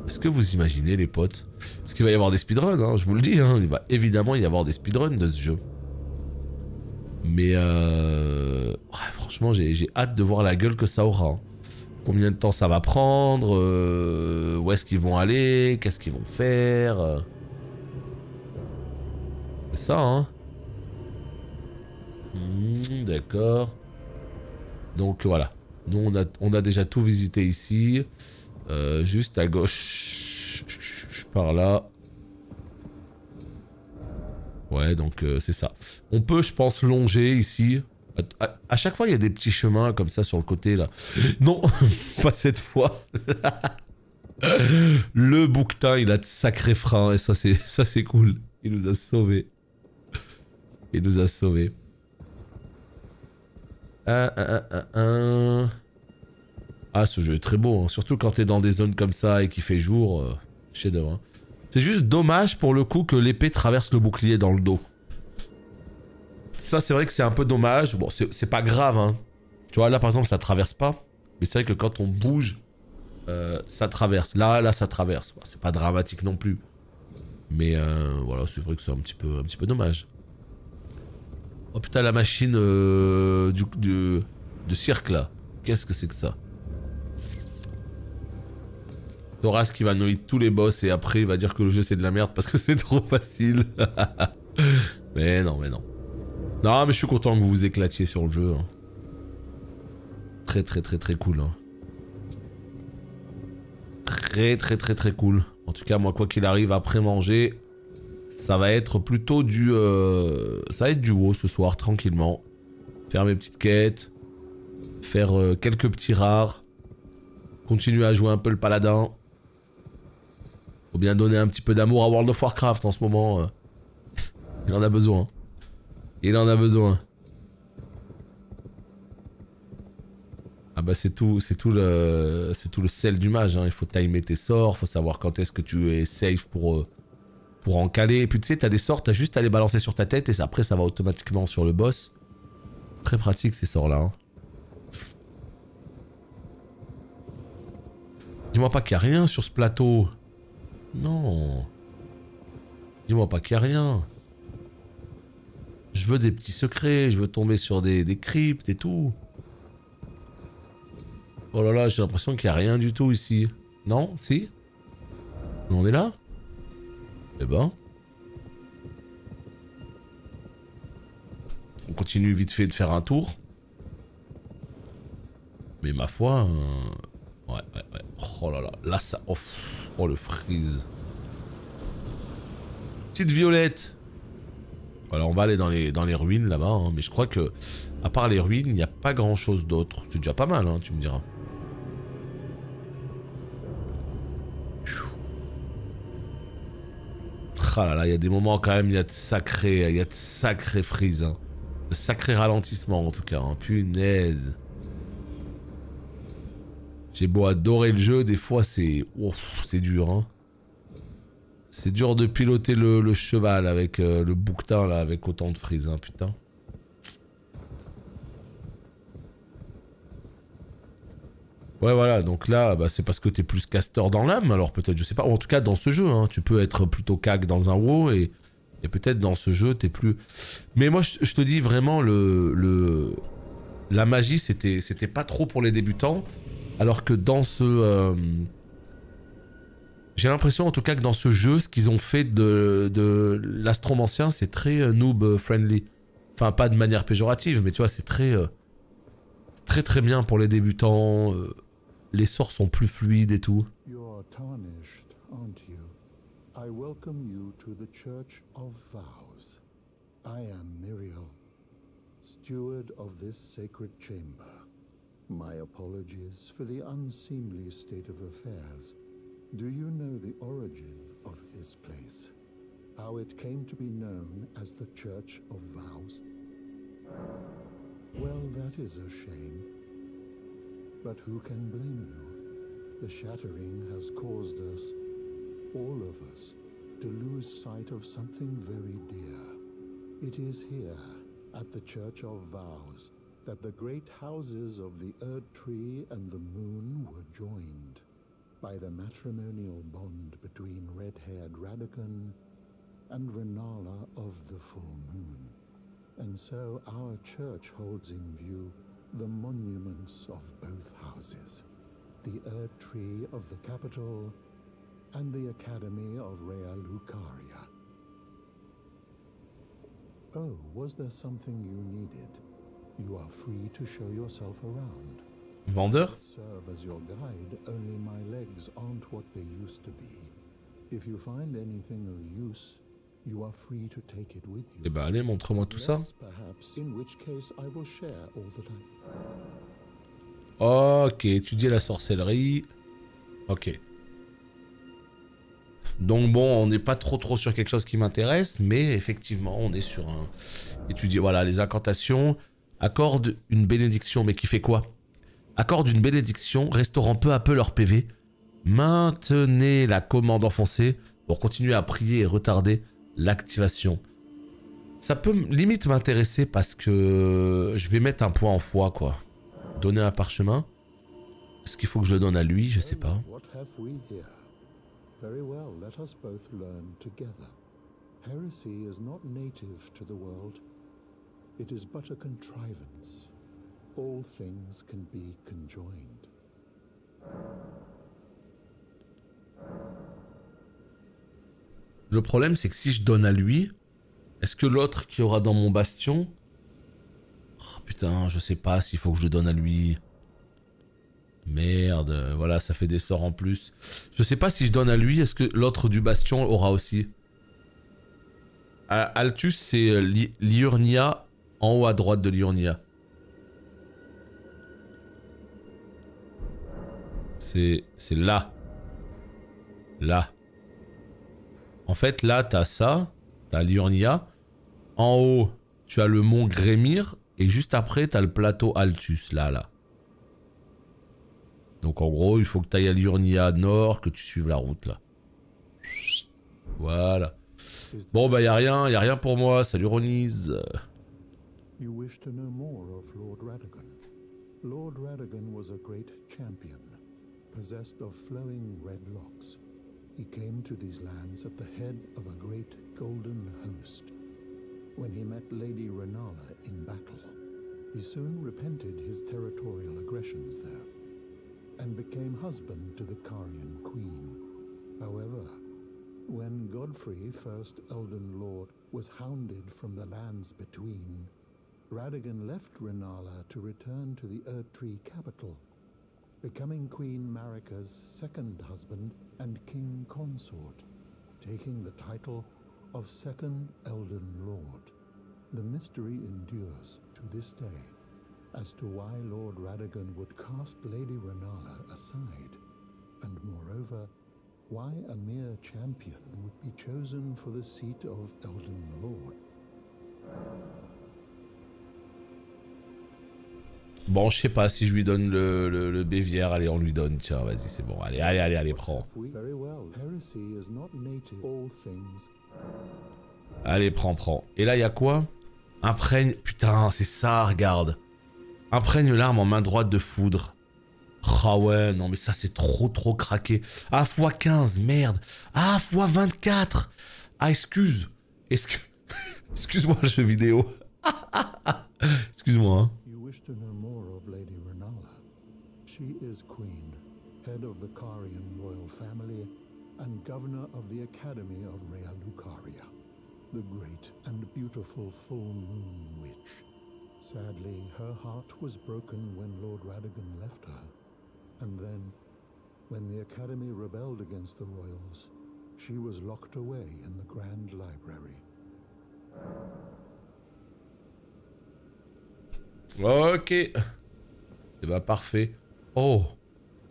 Est-ce que vous imaginez les potes? Parce qu'il va y avoir des speedruns, hein, je vous le dis, hein, il va évidemment y avoir des speedruns de ce jeu. Mais ouais, franchement. Franchement, j'ai hâte de voir la gueule que ça aura. Hein. Combien de temps ça va prendre, où est-ce qu'ils vont aller, qu'est-ce qu'ils vont faire. C'est ça, hein. D'accord. Donc voilà. Nous, on a déjà tout visité ici. Juste à gauche. Par là. Ouais, donc c'est ça. On peut, je pense, longer ici. À chaque fois, il y a des petits chemins comme ça sur le côté, là. Non, pas cette fois. Le bouquetin, il a de sacrés freins. Et ça, c'est cool. Il nous a sauvés. Il nous a sauvés. Ah, ce jeu est très beau. Hein. Surtout quand t'es dans des zones comme ça et qu'il fait jour. Chef-d'œuvre. Hein. C'est juste dommage pour le coup que l'épée traverse le bouclier dans le dos. Ça, c'est vrai que c'est un peu dommage. Bon, c'est pas grave, hein. Tu vois, là, par exemple, ça traverse pas. Mais c'est vrai que quand on bouge, ça traverse. Là, ça traverse. Bon, c'est pas dramatique non plus. Mais voilà, c'est vrai que c'est un petit peu dommage. Oh putain, la machine de cirque, là. Qu'est-ce que c'est que ça? Thoras qui va noyer tous les boss et après, il va dire que le jeu, c'est de la merde parce que c'est trop facile. Mais non, mais non. Non, mais je suis content que vous vous éclatiez sur le jeu. Hein. Très cool. Hein. Très cool. En tout cas, moi, quoi qu'il arrive, après manger, ça va être plutôt du... ça va être du WoW ce soir, tranquillement. Faire mes petites quêtes. Faire quelques petits rares. Continuer à jouer un peu le paladin. Faut bien donner un petit peu d'amour à World of Warcraft en ce moment. Il en a besoin. Il en a besoin. Ah bah c'est tout le sel du mage. Hein. Il faut timer tes sorts, faut savoir quand est-ce que tu es safe pour en caler. Et puis tu sais, t'as des sorts, t'as juste à les balancer sur ta tête et après ça va automatiquement sur le boss. Très pratique ces sorts-là. Hein. Dis-moi pas qu'il y a rien sur ce plateau. Non. Dis-moi pas qu'il y a rien. Je veux des petits secrets, je veux tomber sur des cryptes et tout. Oh là là, j'ai l'impression qu'il n'y a rien du tout ici. Non? Si? On est là? Eh ben. On continue vite fait de faire un tour. Mais ma foi... Ouais. Oh là là, là ça... Oh le freeze. Petite violette. Voilà, on va aller dans les ruines là-bas, hein, mais je crois que, à part les ruines, il n'y a pas grand-chose d'autre. C'est déjà pas mal, hein, tu me diras. Ah là là, il y a des moments quand même, il y a de sacrés freeze, hein. De sacrés ralentissements en tout cas, hein. Punaise. J'ai beau adorer le jeu, des fois c'est dur, hein. C'est dur de piloter le cheval avec le bouquetin là, avec autant de freeze, hein, putain. Ouais voilà, donc là, bah, c'est parce que t'es plus caster dans l'âme, alors peut-être, je sais pas. Ou en tout cas dans ce jeu, hein, tu peux être plutôt cag dans un WoW et peut-être dans ce jeu t'es plus... Mais moi je te dis vraiment, la magie c'était pas trop pour les débutants, alors que dans ce... J'ai l'impression en tout cas que dans ce jeu, ce qu'ils ont fait de l'astromancien, c'est très noob friendly. Enfin, pas de manière péjorative, mais tu vois, c'est très bien pour les débutants. Les sorts sont plus fluides et tout. You're tarnished, aren't you? I welcome you to the Church of Vows. I am Miriel, steward of this sacred chamber. My apologies for the unseemly state of affairs. Do you know the origin of this place? How it came to be known as the Church of Vows? Well, that is a shame. But who can blame you? The shattering has caused us, all of us, to lose sight of something very dear. It is here, at the Church of Vows, that the great houses of the Erd Tree and the Moon were joined by the matrimonial bond between red-haired Radagon and Renala of the Full Moon. And so our church holds in view the monuments of both houses, the Erd Tree of the capital and the Academy of Rea Lucaria. Oh, was there something you needed? You are free to show yourself around. Vendeur? Serve as your guide, only my legs aren't what they used to be. If you find anything of use, you are free to take it with you. Eh ben allez, montre-moi tout ça. Perhaps, in which case I will share all that I... Ok, étudier la sorcellerie. Ok. Donc bon, on n'est pas trop sur quelque chose qui m'intéresse, mais effectivement, on est sur un... Étudier, voilà, les incantations. Accorde une bénédiction, mais qui fait quoi? Accorde une bénédiction, restaurant peu à peu leur PV. Maintenez la commande enfoncée pour continuer à prier et retarder l'activation. Ça peut limite m'intéresser parce que je vais mettre un point en foi, quoi. Donner un parchemin. Est-ce qu'il faut que je le donne à lui? Je sais pas. What have we here? Very well, let us both learn together. Heresy is not native to the world. It is but a contrivance. All things can be conjoined. Le problème, c'est que si je donne à lui, est-ce que l'autre qui aura dans mon bastion... Oh, putain, je sais pas s'il faut que je le donne à lui. Merde, voilà, ça fait des sorts en plus. Je sais pas si je donne à lui, est-ce que l'autre du bastion aura aussi? Altus, c'est Liurnia, en haut à droite de Liurnia. C'est là. Là. En fait, là, t'as ça. T'as Liurnia. En haut, tu as le mont Grémir. Et juste après, t'as le plateau Altus, là. Donc en gros, il faut que t'ailles à Liurnia nord, que tu suives la route, là. Voilà. Bon, bah, y'a rien pour moi. Salut, Ronise. You wish to know more of Lord Radagon. Lord Radagon was a great champion, possessed of flowing red locks. He came to these lands at the head of a great golden host. When he met Lady Renala in battle, he soon repented his territorial aggressions there, and became husband to the Carian queen. However, when Godfrey, first Elden Lord, was hounded from the lands between, Radagon left Renala to return to the Erdtree capital, becoming Queen Marika's second husband and king consort, taking the title of Second Elden Lord. The mystery endures to this day as to why Lord Radagon would cast Lady Renala aside, and moreover, why a mere champion would be chosen for the seat of Elden Lord. Bon, je sais pas si je lui donne le bévière. Allez, on lui donne. Tiens, vas-y, c'est bon. Allez, prends. Allez, prends. Et là, il y a quoi? Imprègne... Putain, c'est ça, regarde. Imprègne l'arme en main droite de foudre. Ah ouais, non mais ça c'est trop craqué. Ah, x15, merde. Ah, x24. Ah, excuse-moi le jeu vidéo. Excuse-moi, hein. To know more of Lady Renala. She is queen, head of the Carian royal family, and governor of the Academy of Rea Lucaria, the great and beautiful full moon witch. Sadly, her heart was broken when Lord Radagon left her, and then, when the Academy rebelled against the royals, she was locked away in the Grand Library. Ok. Et bah parfait. Oh.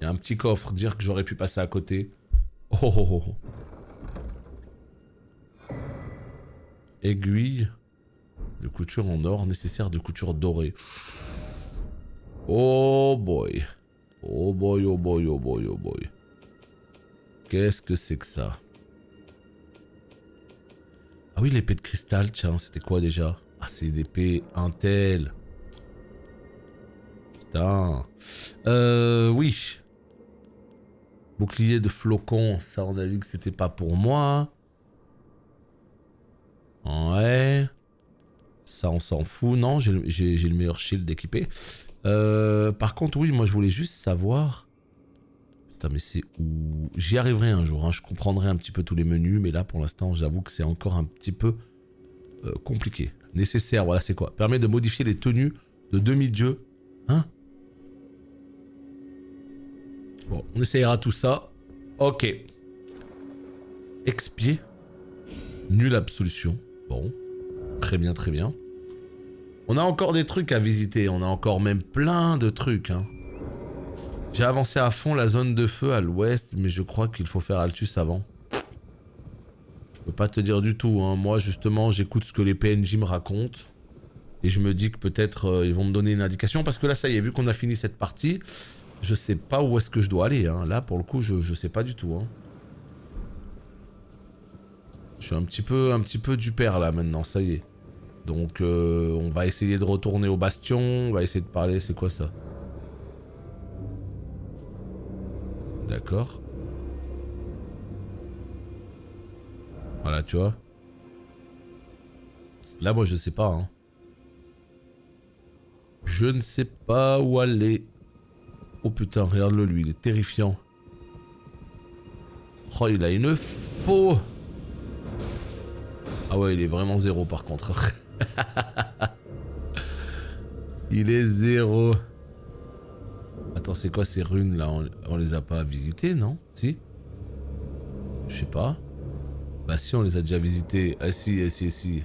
Il y a un petit coffre. Dire que j'aurais pu passer à côté. Oh. Aiguille. De couture en or. Nécessaire de couture dorée. Oh boy. Oh boy. Qu'est-ce que c'est que ça? Ah oui, l'épée de cristal. Tiens, c'était quoi déjà? Ah, c'est l'épée Intel. Putain. Oui. Bouclier de flocons. Ça, on a vu que c'était pas pour moi. Ouais. Ça, on s'en fout. Non, j'ai le meilleur shield équipé. Par contre, oui, moi je voulais juste savoir... Putain, mais c'est où... J'y arriverai un jour, hein. Je comprendrai un petit peu tous les menus, mais là, pour l'instant, j'avoue que c'est encore un petit peu compliqué. Nécessaire, voilà, c'est quoi? Permet de modifier les tenues de demi-dieux. Hein? Bon, on essayera tout ça. Ok. Expier. Nulle absolution. Bon. Très bien, très bien. On a encore des trucs à visiter. On a encore même plein de trucs, hein. J'ai avancé à fond la zone de feu à l'ouest, mais je crois qu'il faut faire Altus avant. Je peux pas te dire du tout, hein. Moi, justement, j'écoute ce que les PNJ me racontent. Et je me dis que peut-être ils vont me donner une indication. Parce que là, ça y est, vu qu'on a fini cette partie, je sais pas où est-ce que je dois aller, hein. Là, pour le coup, je sais pas du tout, hein. Je suis un petit peu du père, là, maintenant, ça y est. Donc, on va essayer de retourner au bastion. On va essayer de parler, c'est quoi ça? D'accord. Voilà, tu vois. Là, moi, je sais pas, hein. Je ne sais pas où aller. Oh putain, regarde-le, lui, il est terrifiant. Oh, il a une faux. Ah ouais, il est vraiment zéro, par contre. Il est zéro. Attends, c'est quoi ces runes là? On les a pas visitées, non? Si? Je sais pas. Bah si, on les a déjà visitées. Ah si, si, si.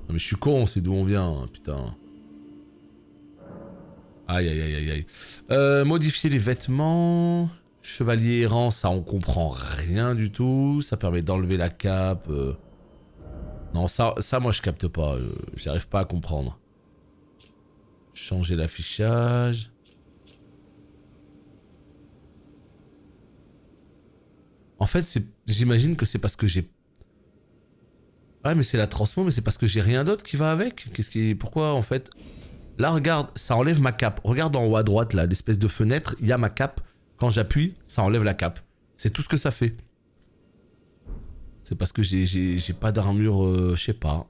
Non mais je suis con, c'est d'où on vient, hein, putain. Aïe aïe aïe aïe aïe. Modifier les vêtements. Chevalier errant, ça on comprend rien du tout. Ça permet d'enlever la cape. Non, ça moi je capte pas. J'arrive pas à comprendre. Changer l'affichage. En fait, j'imagine que c'est parce que j'ai... Ouais, mais c'est la transmo, mais c'est parce que j'ai rien d'autre qui va avec. Pourquoi, en fait... Là, regarde, ça enlève ma cape. Regarde en haut à droite, là, l'espèce de fenêtre, il y a ma cape. Quand j'appuie, ça enlève la cape. C'est tout ce que ça fait. C'est parce que j'ai pas d'armure, je sais pas.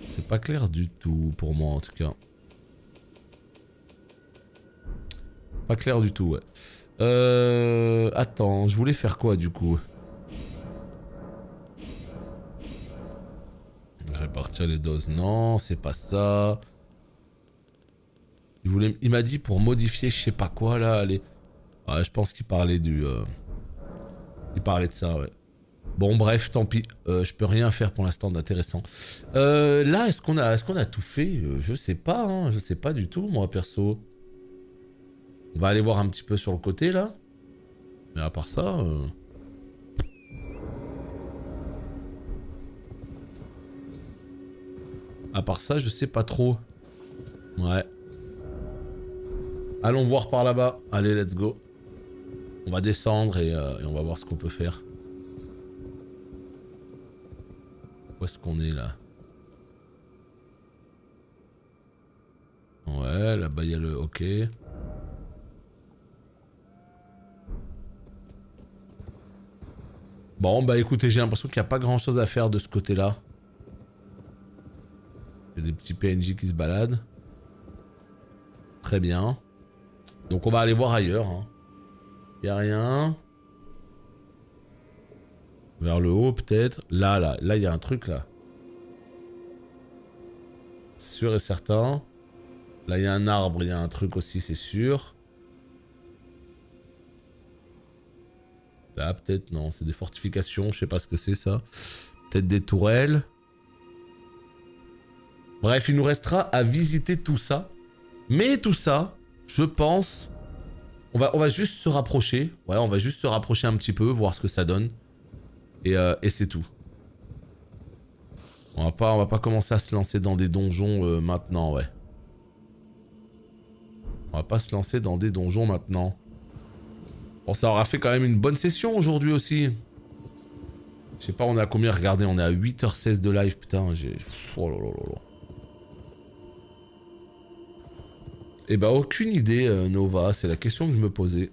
C'est pas clair du tout pour moi en tout cas. Pas clair du tout, ouais. Attends, je voulais faire quoi du coup? Répartir les doses, non, c'est pas ça. Il m'a dit pour modifier je sais pas quoi là, allez. Ouais, je pense qu'il parlait du... Il parlait de ça, ouais. Bon, bref, tant pis. Je peux rien faire pour l'instant d'intéressant. Là, est-ce qu'on a tout fait? Je sais pas, hein. Je sais pas du tout, moi, perso. On va aller voir un petit peu sur le côté, là. Mais à part ça... À part ça, je sais pas trop. Ouais. Allons voir par là-bas. Allez, let's go. On va descendre et on va voir ce qu'on peut faire. Où est-ce qu'on est là? Ouais, là-bas il y a le... Ok. Bon, bah écoutez, j'ai l'impression qu'il n'y a pas grand-chose à faire de ce côté-là. Il y a des petits PNJ qui se baladent. Très bien. Donc on va aller voir ailleurs, hein. Il n'y a rien. Vers le haut peut-être. Là, il y a un truc là. Sûr et certain. Là, il y a un arbre, il y a un truc aussi, c'est sûr. Là, peut-être, non, c'est des fortifications, je sais pas ce que c'est ça. Peut-être des tourelles. Bref, il nous restera à visiter tout ça. Mais tout ça, je pense... On va juste se rapprocher. Ouais, on va juste se rapprocher un petit peu, voir ce que ça donne. Et c'est tout. On va pas commencer à se lancer dans des donjons maintenant, ouais. On va pas se lancer dans des donjons maintenant. Bon, ça aura fait quand même une bonne session aujourd'hui aussi. Je sais pas, on est à combien? Regardez, on est à 8h16 de live, putain, j'ai... Oh là là là là. Eh bah, aucune idée, Nova, c'est la question que je me posais.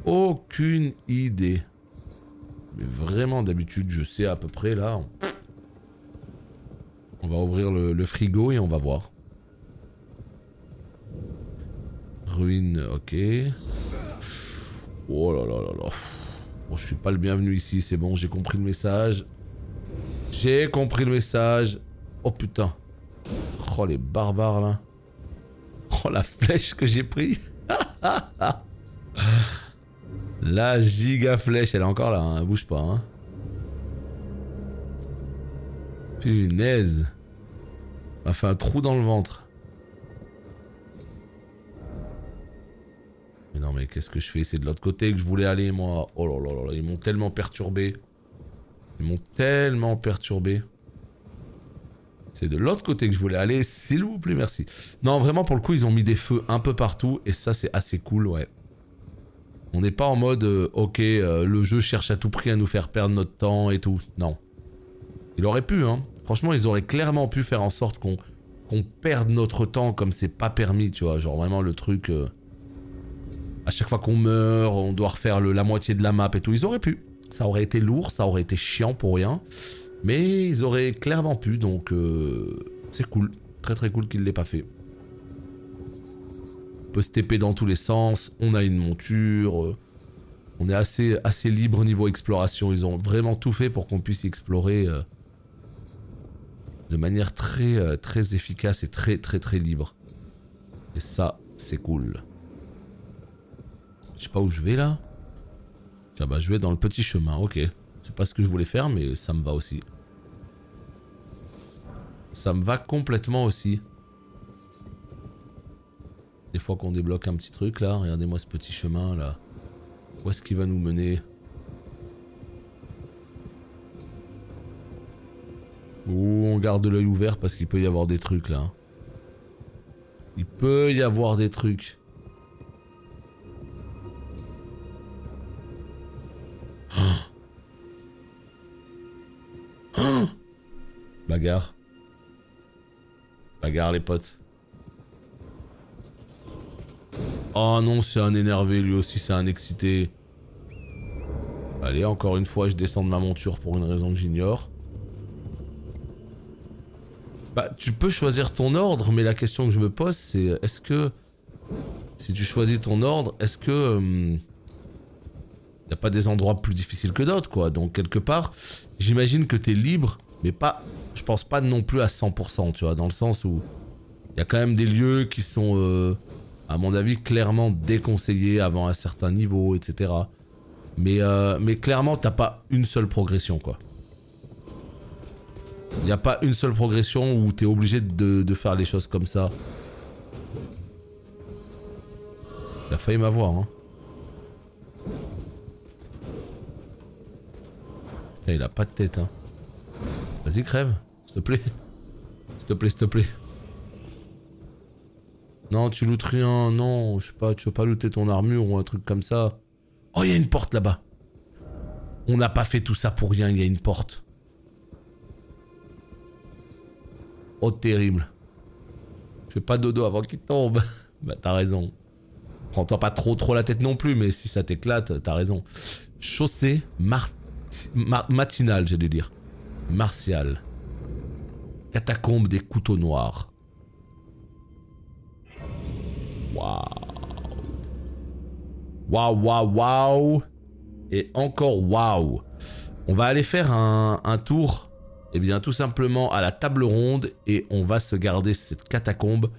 Aucune idée. Mais vraiment, d'habitude, je sais à peu près, là. On va ouvrir le frigo et on va voir. Ruine, ok. Oh là là là là. Bon, je suis pas le bienvenu ici, c'est bon, j'ai compris le message. J'ai compris le message. Oh putain. Oh les barbares là. Oh la flèche que j'ai pris. La giga flèche, elle est encore là, hein, elle bouge pas. Hein. Punaise. Elle m'a fait un trou dans le ventre. Mais non mais qu'est-ce que je fais? C'est de l'autre côté que je voulais aller moi. Oh là là là, ils m'ont tellement perturbé. Ils m'ont tellement perturbé. C'est de l'autre côté que je voulais aller, s'il vous plaît, merci. Non, vraiment, pour le coup, ils ont mis des feux un peu partout, et ça, c'est assez cool, ouais. On n'est pas en mode, ok, le jeu cherche à tout prix à nous faire perdre notre temps et tout. Non. Il aurait pu, hein. Franchement, ils auraient clairement pu faire en sorte qu'on perde notre temps comme c'est pas permis, tu vois. Genre, vraiment, le truc... à chaque fois qu'on meurt, on doit refaire la moitié de la map et tout. Ils auraient pu. Ça aurait été lourd, ça aurait été chiant pour rien. Mais ils auraient clairement pu, donc c'est cool. Très très cool qu'ils l'aient pas fait. On peut se TP dans tous les sens, on a une monture. On est assez libre niveau exploration. Ils ont vraiment tout fait pour qu'on puisse explorer de manière très efficace et très libre. Et ça, c'est cool. Je sais pas où je vais là. Tiens bah je vais dans le petit chemin, ok. C'est pas ce que je voulais faire, mais ça me va aussi. Ça me va complètement aussi. Des fois qu'on débloque un petit truc là, regardez-moi ce petit chemin là. Où est-ce qu'il va nous mener? Ouh, on garde l'œil ouvert parce qu'il peut y avoir des trucs là. Il peut y avoir des trucs. Bagarre. Bagarre les potes. Oh non, c'est un énervé, lui aussi c'est un excité. Allez, encore une fois, je descends de ma monture pour une raison que j'ignore. Bah, tu peux choisir ton ordre, mais la question que je me pose, c'est est-ce que... Si tu choisis ton ordre, est-ce que... y a pas des endroits plus difficiles que d'autres, quoi. Donc, quelque part, j'imagine que t'es libre, mais pas... Je pense pas non plus à 100%, tu vois, dans le sens où... Il y a quand même des lieux qui sont, à mon avis, clairement déconseillés avant un certain niveau, etc. Mais clairement, t'as pas une seule progression, quoi. Il n'y a pas une seule progression où t'es obligé de faire les choses comme ça. Il a failli m'avoir, hein. Putain, il a pas de tête, hein. Vas-y, crève, s'il te plaît. S'il te plaît, s'il te plaît. Non, tu lootes rien, non, je sais pas, tu veux pas looter ton armure ou un truc comme ça. Oh, il y a une porte là-bas. On n'a pas fait tout ça pour rien, il y a une porte. Oh, terrible. Je fais pas dodo avant qu'il tombe. Bah, t'as raison. Prends-toi pas trop la tête non plus, mais si ça t'éclate, t'as raison. Chaussée matinale, j'allais dire. Martial. Catacombe des couteaux noirs. Waouh. Waouh, waouh, waouh. Et encore waouh. On va aller faire un tour, eh bien tout simplement à la table ronde, et on va se garder cette catacombe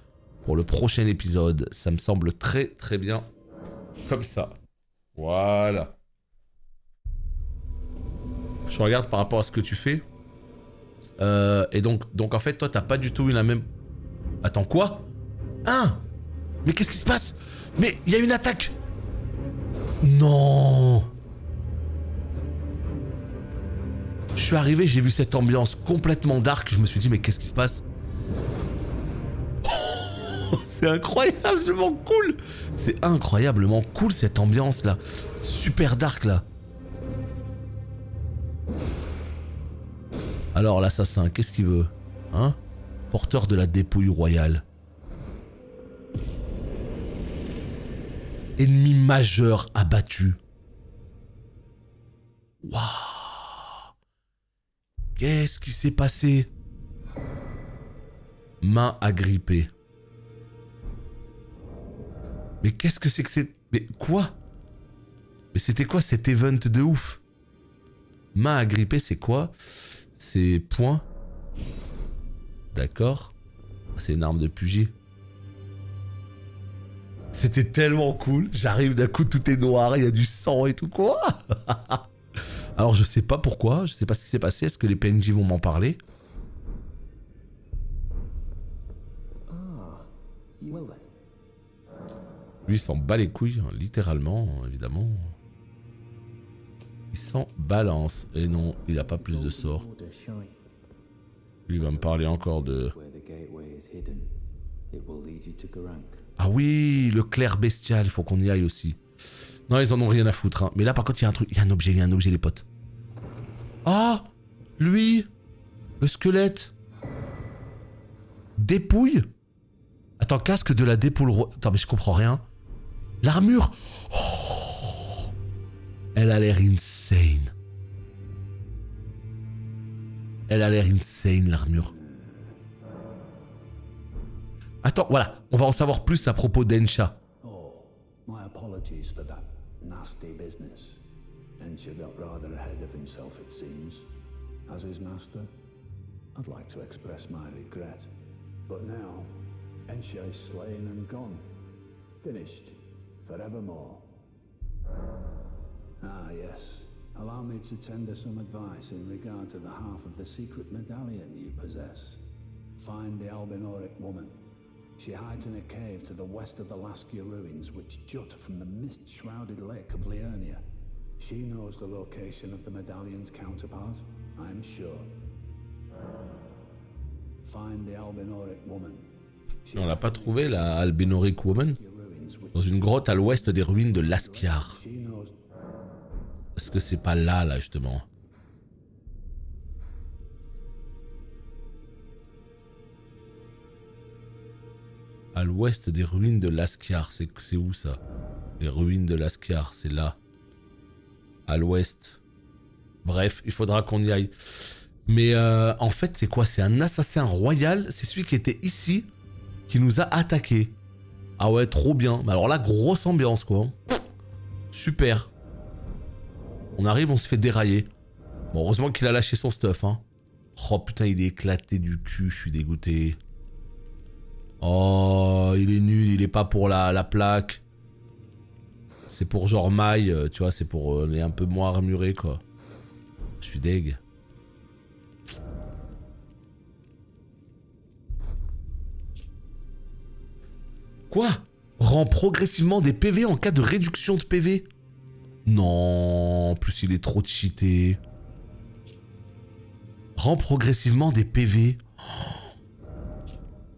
pour le prochain épisode. Ça me semble très bien comme ça. Voilà. Je regarde par rapport à ce que tu fais. Et donc en fait toi t'as pas du tout eu la même... Attends quoi? Hein? Mais qu'est-ce qui se passe? Mais il y a une attaque! Non! Je suis arrivé, j'ai vu cette ambiance complètement dark, je me suis dit mais qu'est-ce qui se passe? Oh, c'est incroyablement cool! C'est incroyablement cool cette ambiance là. Super dark là. Alors l'assassin, qu'est-ce qu'il veut? Hein? Porteur de la dépouille royale. Ennemi majeur abattu. Waouh! Qu'est-ce qui s'est passé? Main agrippée. Mais qu'est-ce que c'est que c'est... Mais quoi? Mais c'était quoi cet event de ouf? Main agrippée, c'est quoi? C'est point. D'accord. C'est une arme de pugier. C'était tellement cool. J'arrive d'un coup, tout est noir, il y a du sang et tout. Quoi? Alors je sais pas pourquoi, je sais pas ce qui s'est passé. Est-ce que les PNJ vont m'en parler? Lui il s'en bat les couilles, hein, littéralement, évidemment. Il s'en balance. Et non, il a pas plus de sorts. Lui il va me parler encore de... Ah oui, le clair bestial, il faut qu'on y aille aussi. Non, ils en ont rien à foutre. Hein. Mais là, par contre, il y a un truc, il y a un objet, les potes. Ah, lui, le squelette. Dépouille. Attends, casque de la dépouille. Attends, mais je comprends rien. L'armure. Oh, elle a l'air insane. Elle a l'air insane, l'armure. Attends, voilà, on va en savoir plus à propos d'Ensha. Oh, my apologies for that nasty business. Ensha got rather ahead of himself, it seems. As his master, I'd like to express my regret. But now, Ensha is slain and gone. Finished, forevermore. Ah, yes. Allow me to tender some advice in regard to the half of the secret medallion you possess. Find the Albinoric woman. She hides in a cave to the west of the Laskia ruins, which jut from the mist-shrouded lake of Liurnia. She knows the location of the medallion's counterpart, I'm sure. Find the Albinoric woman. On l'a pas trouvé, la Albinoric Woman? Dans une grotte à l'ouest des ruines de Laskiar. Est-ce que c'est pas là, justement? À l'ouest des ruines de Laskiar, c'est où ça? Les ruines de Laskiar, c'est là. À l'ouest. Bref, il faudra qu'on y aille. Mais en fait, c'est quoi? C'est un assassin royal. C'est celui qui était ici, qui nous a attaqués. Ah ouais, trop bien. Mais alors là, grosse ambiance, quoi. Super. On arrive, on se fait dérailler. Bon, heureusement qu'il a lâché son stuff, hein. Oh putain, il est éclaté du cul, je suis dégoûté. Oh, il est nul, il est pas pour la plaque. C'est pour genre maille, tu vois, c'est pour les un peu moins armurés, quoi. Je suis deg. Quoi? Rend progressivement des PV en cas de réduction de PV? Non, en plus il est trop cheaté. Rend progressivement des PV.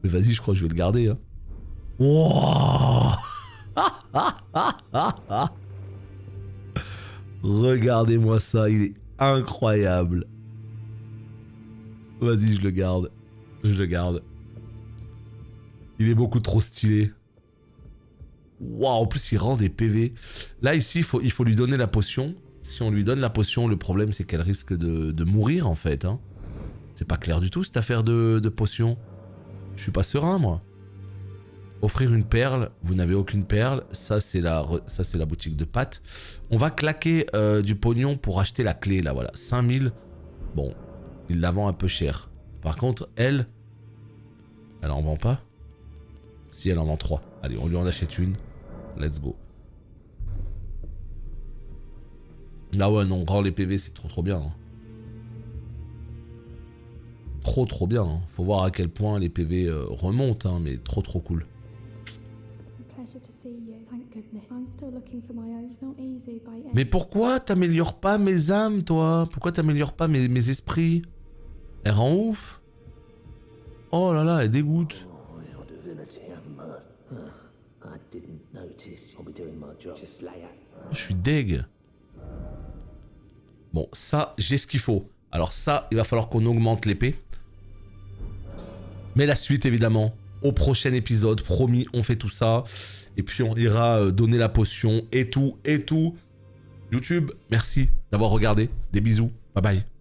Mais vas-y, je crois que je vais le garder. Hein. Wow. Regardez-moi ça, il est incroyable. Vas-y, je le garde. Je le garde. Il est beaucoup trop stylé. Waouh, en plus il rend des PV. Là ici, il faut lui donner la potion. Si on lui donne la potion, le problème c'est qu'elle risque de mourir en fait. Hein. C'est pas clair du tout cette affaire de potion. Je suis pas serein moi. Offrir une perle, vous n'avez aucune perle. Ça c'est la boutique de pâtes. On va claquer du pognon pour acheter la clé là, voilà. 5000. Bon, il la vend un peu cher. Par contre, elle en vend pas. Si, elle en vend 3. Allez, on lui en achète une. Let's go. Ah ouais, non, rend les PV, c'est trop bien. Hein. Trop bien. Hein. Faut voir à quel point les PV remontent, hein, mais trop cool. Mais pourquoi t'améliores pas mes âmes, toi? Pourquoi t'améliores pas mes esprits? Elle rend ouf. Oh là là, elle dégoûte. Je suis deg. Bon, ça, j'ai ce qu'il faut. Alors ça, il va falloir qu'on augmente l'épée. Mais la suite, évidemment, au prochain épisode. Promis, on fait tout ça. Et puis, on ira donner la potion et tout. YouTube, merci d'avoir regardé. Des bisous. Bye bye.